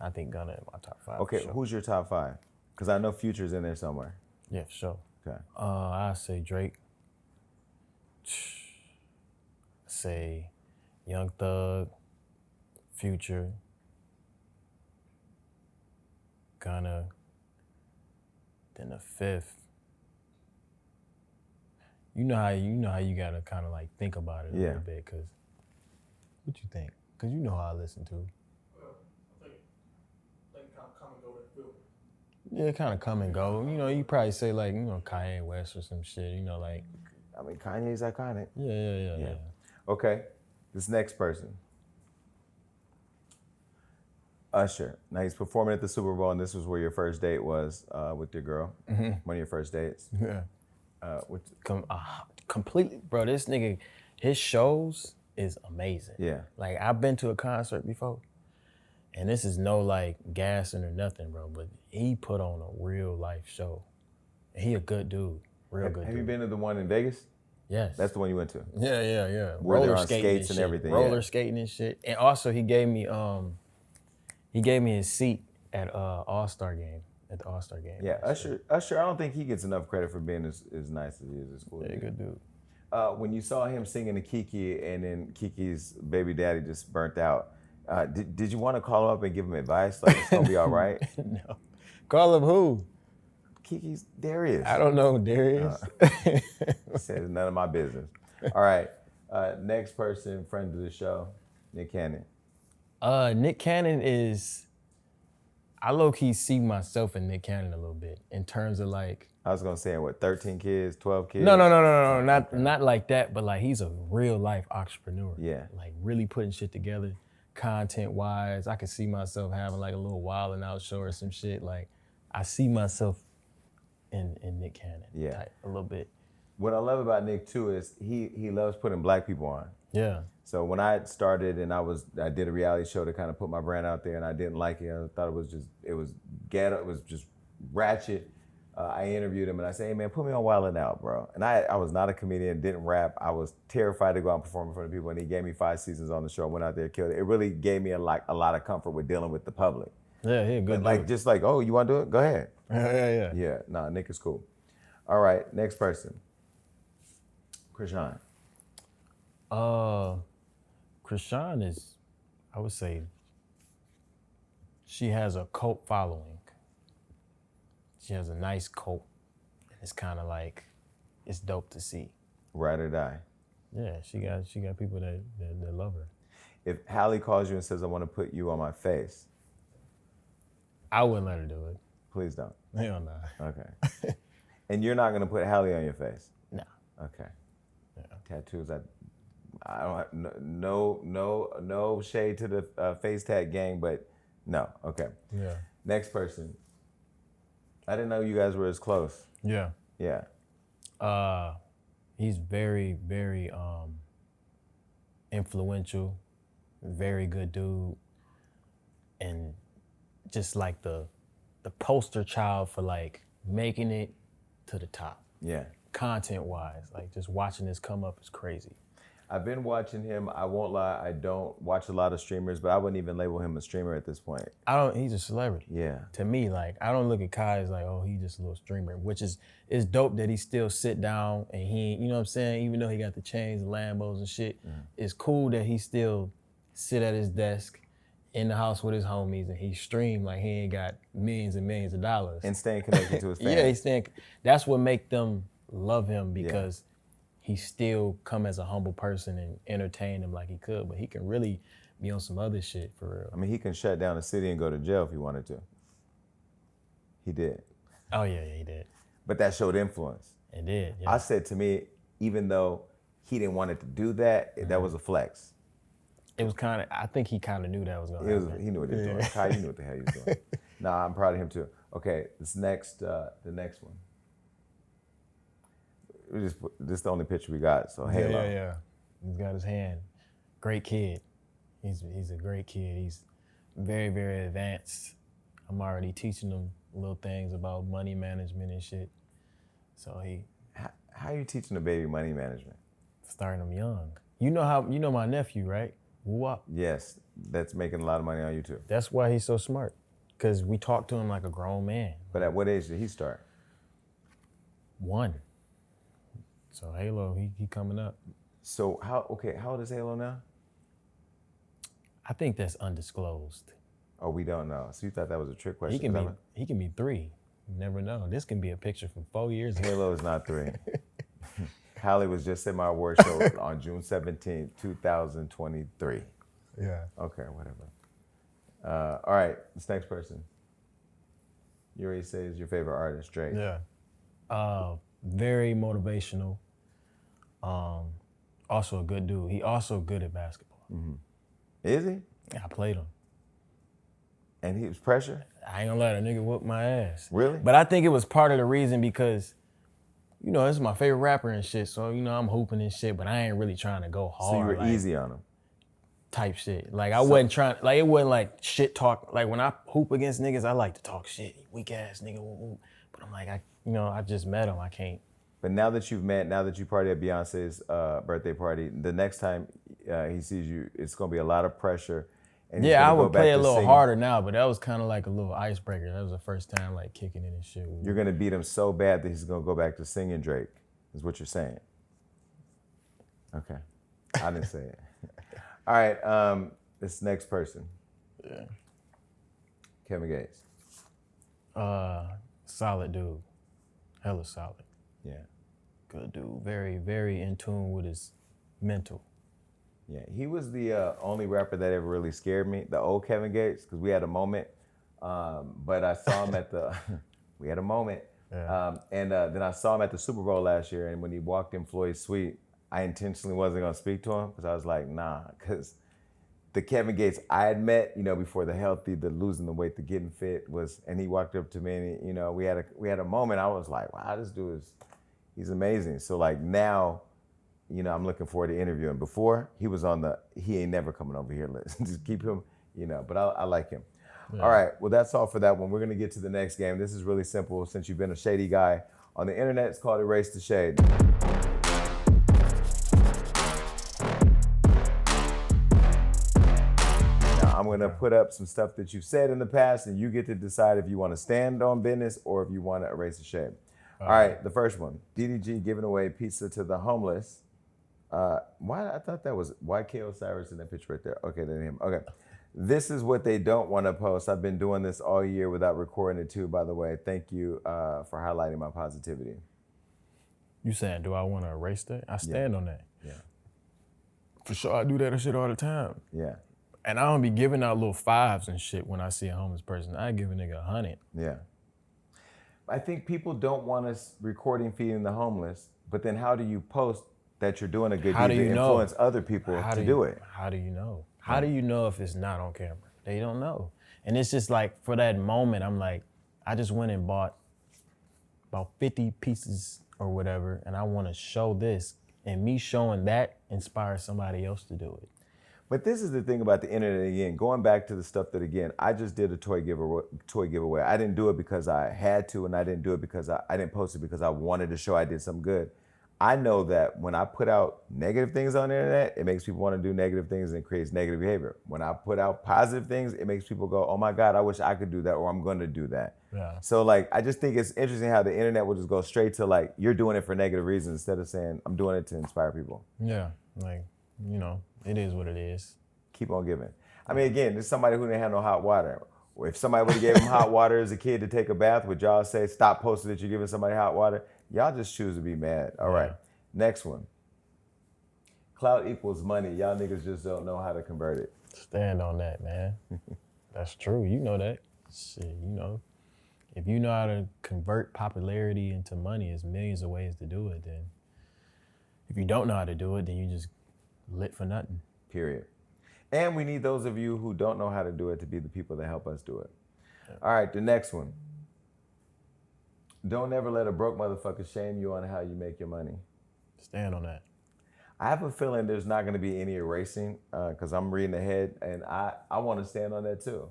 I think Gunna in my top 5. Okay, for sure. Who's your top 5? Because I know Future's in there somewhere. Yeah, for sure. Okay. I say Drake. Say Young Thug, Future, Gunna. Then the 5th. You know how you gotta kind of like think about it a little bit, cause what you think? Cause you know how I listen to. Yeah, kind of come and go. You know, you probably say like, you know, Kanye West or some shit. You know, like. I mean, Kanye's iconic. Yeah. Okay, this next person. Usher. Now he's performing at the Super Bowl, and this was where your first date was with your girl. Mm-hmm. One of your first dates. Yeah. Completely, bro. This nigga, his shows is amazing. Yeah. Like I've been to a concert before, and this is no like gassing or nothing, bro. But he put on a real life show. And he a good dude, real good dude. Have you been to the one in Vegas? Yes. That's the one you went to. Yeah. Where they're on skates and everything. Roller skating and shit. And also he gave me his seat at All-Star game. At the All-Star game. Yeah, Usher, I don't think he gets enough credit for being as nice as he is. As cool. Yeah, good dude. When you saw him singing to Kiki and then Kiki's baby daddy just burnt out, did you want to call him up and give him advice? Like, it's going to be all right? No. Call him who? Kiki's Darius. I don't know Darius. He said it's none of my business. All right. Next person, friend of the show, Nick Cannon. Nick Cannon is, I low-key see myself in Nick Cannon a little bit in terms of like. I was going to say, what, 13 kids, 12 kids? No, not like that, but like he's a real life entrepreneur. Yeah. Like really putting shit together, content-wise. I could see myself having like a little Wild 'N Out show or some shit. Like I see myself in Nick Cannon type, a little bit. What I love about Nick too is he loves putting black people on. Yeah. So when I started and I did a reality show to kind of put my brand out there and I didn't like it. I thought it was ghetto, it was just ratchet. I interviewed him and I said, hey man, put me on Wild 'N Out, bro. And I was not a comedian, didn't rap. I was terrified to go out and perform in front of people, and he gave me 5 seasons on the show. Went out there, killed it. It really gave me a lot of comfort with dealing with the public. Yeah, he a good dude. Like just like, oh, you want to do it? Go ahead. Yeah. Yeah, nah, Nick is cool. All right, next person. Krishan. Krishan is, I would say, she has a cult following. She has a nice cult. It's kind of like, it's dope to see. Ride or die. Yeah, she got people that love her. If Halle calls you and says, I want to put you on my face. I wouldn't let her do it. Please don't. Hell no. Okay. And you're not going to put Halle on your face? No. Okay. Yeah. Tattoos, I don't have, no shade to the face tag gang, but no. Okay. Yeah. Next person. I didn't know you guys were as close. Yeah. Yeah. He's very, very influential, very good dude, and just like the poster child for like making it to the top. Yeah. Content-wise, like just watching this come up is crazy. I've been watching him. I won't lie, I don't watch a lot of streamers, but I wouldn't even label him a streamer at this point. He's a celebrity. Yeah. To me, like, I don't look at Kai as like, oh, he's just a little streamer, which is dope that he still sit down and he, you know what I'm saying? Even though he got the chains and Lambos and shit, it's cool that he still sit at his desk in the house with his homies and he stream like he ain't got millions and millions of dollars. And staying connected to his fans. Yeah, he's staying, that's what make them love him because he still come as a humble person and entertain them like he could, but he can really be on some other shit for real. I mean, he can shut down a city and go to jail if he wanted to. He did. Oh yeah, he did. But that showed influence. It did, yeah. I said to me, even though he didn't want it to do that, that was a flex. It was kind of, I think he kind of knew that was going to happen. He knew what he was doing. Kai, you knew what the hell he was doing. Nah, I'm proud of him too. Okay, the next one. This is the only picture we got, so Halo. Yeah. He's got his hand. Great kid. He's a great kid. He's very, very advanced. I'm already teaching him little things about money management and shit. So How are you teaching a baby money management? Starting him young. You know my nephew, right? Woo-wop. Yes, that's making a lot of money on YouTube. That's why he's so smart, because we talk to him like a grown man. But at what age did he start? 1. So Halo, he coming up. So how old is Halo now? I think that's undisclosed. Oh, we don't know. So you thought that was a trick question? He can be 3. You never know. This can be a picture from 4 years ago. Halo is not 3. Halle was just at my award show on June 17th, 2023. Yeah. Okay, whatever. All right, this next person. You already say is your favorite artist, Drake. Yeah. Very motivational. Also a good dude. He also good at basketball. Is he? I played him. And he was pressure? I ain't gonna let a nigga whoop my ass. Really? But I think it was part of the reason because, you know, this is my favorite rapper and shit. So, you know, I'm hooping and shit, but I ain't really trying to go hard. So you were like, easy on him? Type shit. Like, I wasn't trying, like, it wasn't like shit talk. Like, when I hoop against niggas, I like to talk shit. Weak ass nigga, whoop, whoop. But I'm like, I just met him. I can't. But now that you party at Beyonce's birthday party, the next time he sees you, it's gonna be a lot of pressure. And yeah, I would play a little harder now, but that was kind of like a little icebreaker. That was the first time like kicking it and shit. You're gonna beat him so bad that he's gonna go back to singing Drake, is what you're saying. Okay, I didn't say it. All right, this next person. Yeah. Kevin Gates. Solid dude. Hella solid. Yeah. Good dude. Very, very in tune with his mental. Yeah, he was the only rapper that ever really scared me, the old Kevin Gates, because we had a moment. But I saw him at the, we had a moment. Yeah. And then I saw him at the Super Bowl last year, and when he walked in Floyd's suite, I intentionally wasn't gonna speak to him, because I was like, nah, because the Kevin Gates I had met, you know, before the healthy, the losing the weight, the getting fit was, and he walked up to me and, you know, we had a moment. I was like, wow, this dude he's amazing. So like now, you know, I'm looking forward to interviewing. Before, he was on the he ain't never coming over here list. Just keep him, you know, but I like him. Yeah. All right, well, that's all for that one. We're gonna get to the next game. This is really simple. Since you've been a shady guy on the internet, it's called Erase the Shade. Now, I'm gonna put up some stuff that you've said in the past, and you get to decide if you wanna stand on business or if you wanna erase the shade. All right, the first one, DDG giving away pizza to the homeless. Why? I thought that was YK Osiris in that picture right there. Okay, then him. Okay. This is what they don't want to post. I've been doing this all year without recording it too, by the way. Thank you for highlighting my positivity. You saying, do I want to erase that? I stand on that. Yeah. For sure, I do that shit all the time. Yeah. And I don't be giving out little fives and shit when I see a homeless person. I give a nigga 100. Yeah. I think people don't want us recording feeding the homeless, but then how do you post that you're doing a good deed to influence other people to do it? How do you know? How do you know if it's not on camera? They don't know. And it's just like, for that moment, I'm like, I just went and bought about 50 pieces or whatever, and I want to show this. And me showing that inspires somebody else to do it. But this is the thing about the internet again, going back to the stuff that, again, I just did a toy giveaway. I didn't do it because I had to, and I didn't do it because I didn't post it because I wanted to show I did something good. I know that when I put out negative things on the internet, it makes people want to do negative things and it creates negative behavior. When I put out positive things, it makes people go, oh my God, I wish I could do that, or I'm going to do that. Yeah. So like, I just think it's interesting how the internet will just go straight to like, you're doing it for negative reasons instead of saying, I'm doing it to inspire people. Yeah, like, you know, it is what it is. Keep on giving. I mean, again, there's somebody who didn't have no hot water. If somebody would have gave him hot water as a kid to take a bath, would y'all say, stop posting that you're giving somebody hot water? Y'all just choose to be mad. All right. Next one. Clout equals money. Y'all niggas just don't know how to convert it. Stand on that, man. That's true. You know that. Shit, you know. If you know how to convert popularity into money, there's millions of ways to do it. Then, if you don't know how to do it, then you just lit for nothing. Period. And we need those of you who don't know how to do it to be the people that help us do it. Yeah. All right, the next one. Don't ever let a broke motherfucker shame you on how you make your money. Stand on that. I have a feeling there's not going to be any erasing because I'm reading ahead, and I want to stand on that too.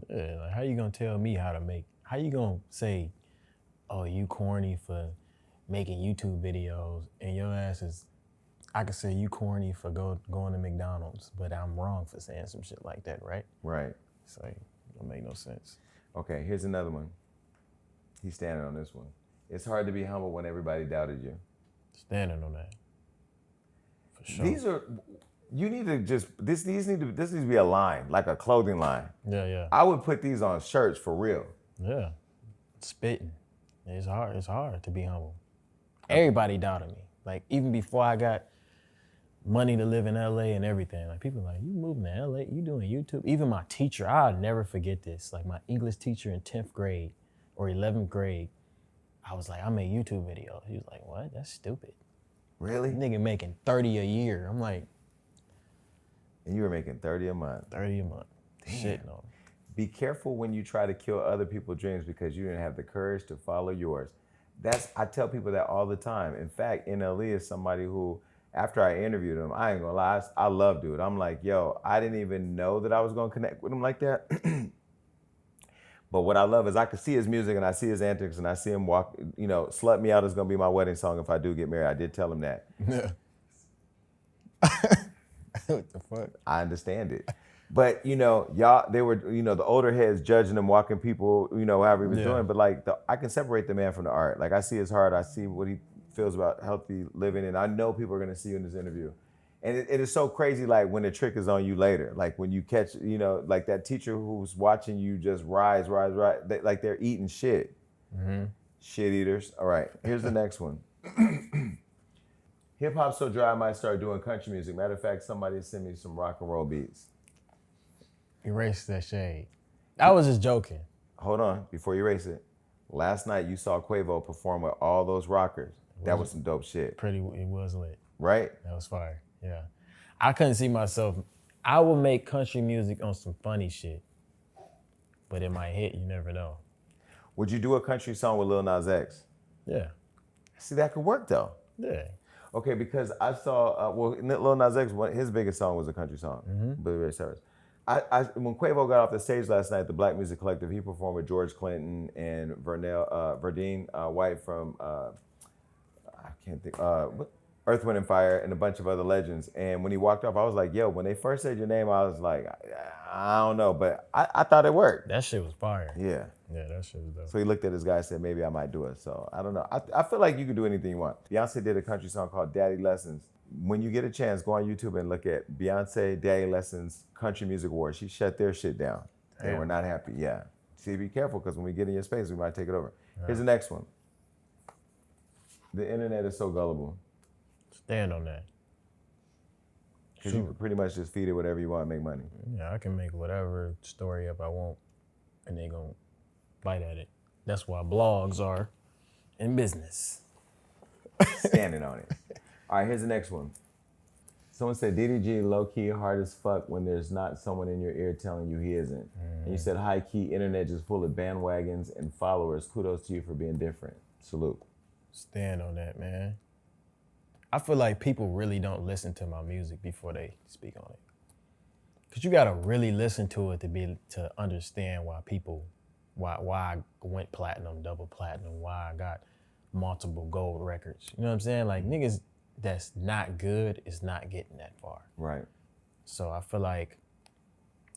Yeah, like how you going to tell me how to make, how you going to say, oh, you corny for making YouTube videos, and your ass is, I could say you corny for going to McDonald's, but I'm wrong for saying some shit like that, right? Right. It's like, it don't make no sense. Okay, here's another one. He's standing on this one. It's hard to be humble when everybody doubted you. Standing on that. For sure. These are, you need to just, this needs to be a line, like a clothing line. Yeah, yeah. I would put these on shirts for real. Yeah. Spitting. It's hard to be humble. Everybody doubted me. Like, even before I got money to live in LA and everything. Like people are like, you moving to LA, you doing YouTube? Even my teacher, I'll never forget this. Like my English teacher in 10th grade or 11th grade, I was like, I make YouTube videos. He was like, what? That's stupid. Really? Nigga making 30 a year. I'm like, And you were making 30 a month. 30 a month. Shit, no. Be careful when you try to kill other people's dreams because you didn't have the courage to follow yours. I tell people that all the time. In fact, NLE is somebody who, after I interviewed him, I ain't gonna lie, I love dude. I'm like, yo, I didn't even know that I was gonna connect with him like that. But what I love is I can see his music and I see his antics and I see him walk, Slut Me Out is gonna be my wedding song if I do get married. I did tell him that. Yeah. What the fuck? I understand it. But, y'all, they were, the older heads judging him, walking people, however he was doing. But, like, I can separate the man from the art. Like, I see his heart. I see what he feels about healthy living. And I know people are going to see you in this interview. And it is so crazy, like, when the trick is on you later. Like, when you catch, like that teacher who's watching you just rise. Like, they're eating shit. Mm-hmm. Shit eaters. All right, here's the next one. Hip hop so dry I might start doing country music. Matter of fact, somebody sent me some rock and roll beats. Erase that shade. I was just joking. Hold on, before you erase it. Last night you saw Quavo perform with all those rockers. That was some dope shit. It was lit. Right? That was fire, yeah. I couldn't see myself, I would make country music on some funny shit, but it might hit, you never know. Would you do a country song with Lil Nas X? Yeah. See, that could work though. Yeah. Okay, because I saw, Lil Nas X, his biggest song was a country song, Billy Ray Cyrus. When Quavo got off the stage last night at the Black Music Collective, he performed with George Clinton and Verdine White from, I can't think, Earth, Wind & Fire and a bunch of other legends. And when he walked off, I was like, yo, when they first said your name, I was like, I don't know, but I thought it worked. That shit was fire. Yeah. Yeah, that shit was dope. So he looked at his guy and said, maybe I might do it. So I don't know. I feel like you could do anything you want. Beyonce did a country song called Daddy Lessons. When you get a chance, go on YouTube and look at Beyonce Daddy Lessons Country Music Awards. She shut their shit down. They were not happy. Yeah. See, be careful because when we get in your space, we might take it over. Yeah. Here's the next one. The internet is so gullible. Stand on that. Because you can pretty much just feed it whatever you want and make money. Yeah, I can make whatever story up I want and they gonna bite at it. That's why blogs are in business. Standing on it. All right, here's the next one. Someone said DDG low-key hard as fuck when there's not someone in your ear telling you he isn't. Mm-hmm. And you said high-key internet just full of bandwagons and followers. Kudos to you for being different. Salute. Stand on that, man. I feel like people really don't listen to my music before they speak on it. Cause you gotta really listen to it to understand why I went platinum, double platinum, why I got multiple gold records. You know what I'm saying? Like niggas that's not good is not getting that far. Right. So I feel like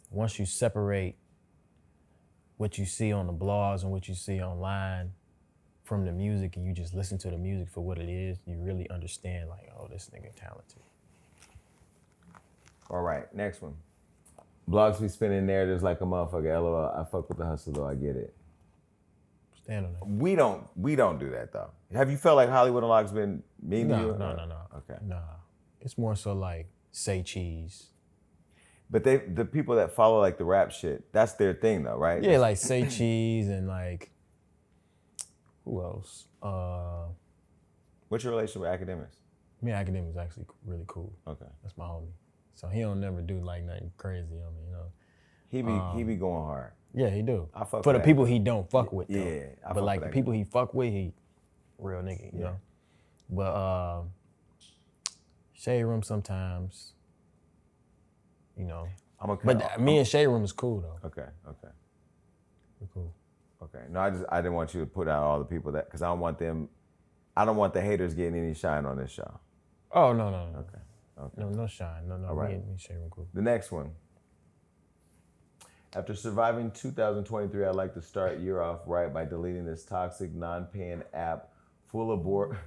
once you separate what you see on the blogs and what you see online from the music and you just listen to the music for what it is, you really understand like, oh, this nigga talented. All right, next one. Blogs be spinning narratives like a motherfucker. LOL. I fuck with the hustle though. I get it. Stand on that. We don't do that though. Have you felt like Hollywood Unlocked's been mean to you? No. Okay. Nah. It's more so like say cheese. But the people that follow like the rap shit, that's their thing though, right? Yeah, like say cheese and like who else? What's your relationship with Academics? Me and Academics actually really cool. Okay. That's my homie. So he don't never do like nothing crazy on me, you know. He be going hard. Yeah, he do. I fuck for with the people he don't fuck with though. Yeah. But like the people he fuck with, he real nigga, you know. But Shade Room sometimes, you know. Me and Shade Room is cool though. Okay. We're cool. Okay. No, I didn't want you to put out all the people that, because I don't want the haters getting any shine on this show. Oh no. Okay. No shine. No. All right. Me and Shade Room cool. The next one. After surviving 2023, I'd like to start year off right by deleting this toxic, non-paying app full of bored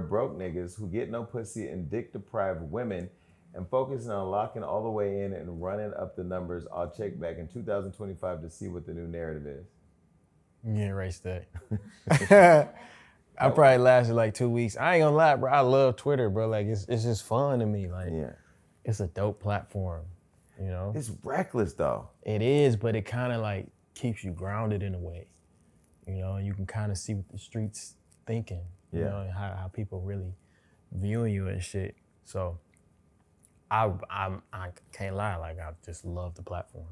broke niggas who get no pussy and dick-deprived women and focusing on locking all the way in and running up the numbers. I'll check back in 2025 to see what the new narrative is. You erase that. I probably lasted like 2 weeks. I ain't gonna lie, bro. I love Twitter, bro. Like it's just fun to me. Like it's a dope platform, you know? It's reckless though. It is, but it kind of like keeps you grounded in a way. You know, you can kind of see what the streets thinking, you know, and how people really viewing you and shit. So I can't lie, like I just love the platform.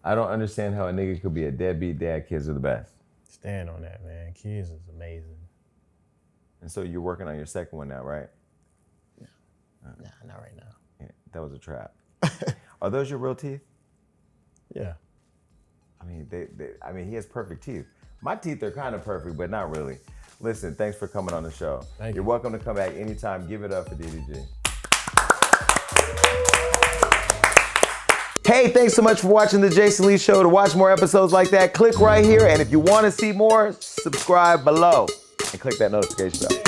I don't understand how a nigga could be a deadbeat dad. Kids are the best. Stand on that, man. Kids is amazing. And so you're working on your second one now, right? Nah, not right now. Yeah, that was a trap. Are those your real teeth? Yeah. I mean, he has perfect teeth. My teeth are kind of perfect, but not really. Listen, thanks for coming on the show. Thank you. You're welcome to come back anytime. Give it up for DDG. Hey, thanks so much for watching The Jason Lee Show. To watch more episodes like that, click right here. And if you want to see more, subscribe below and click that notification bell.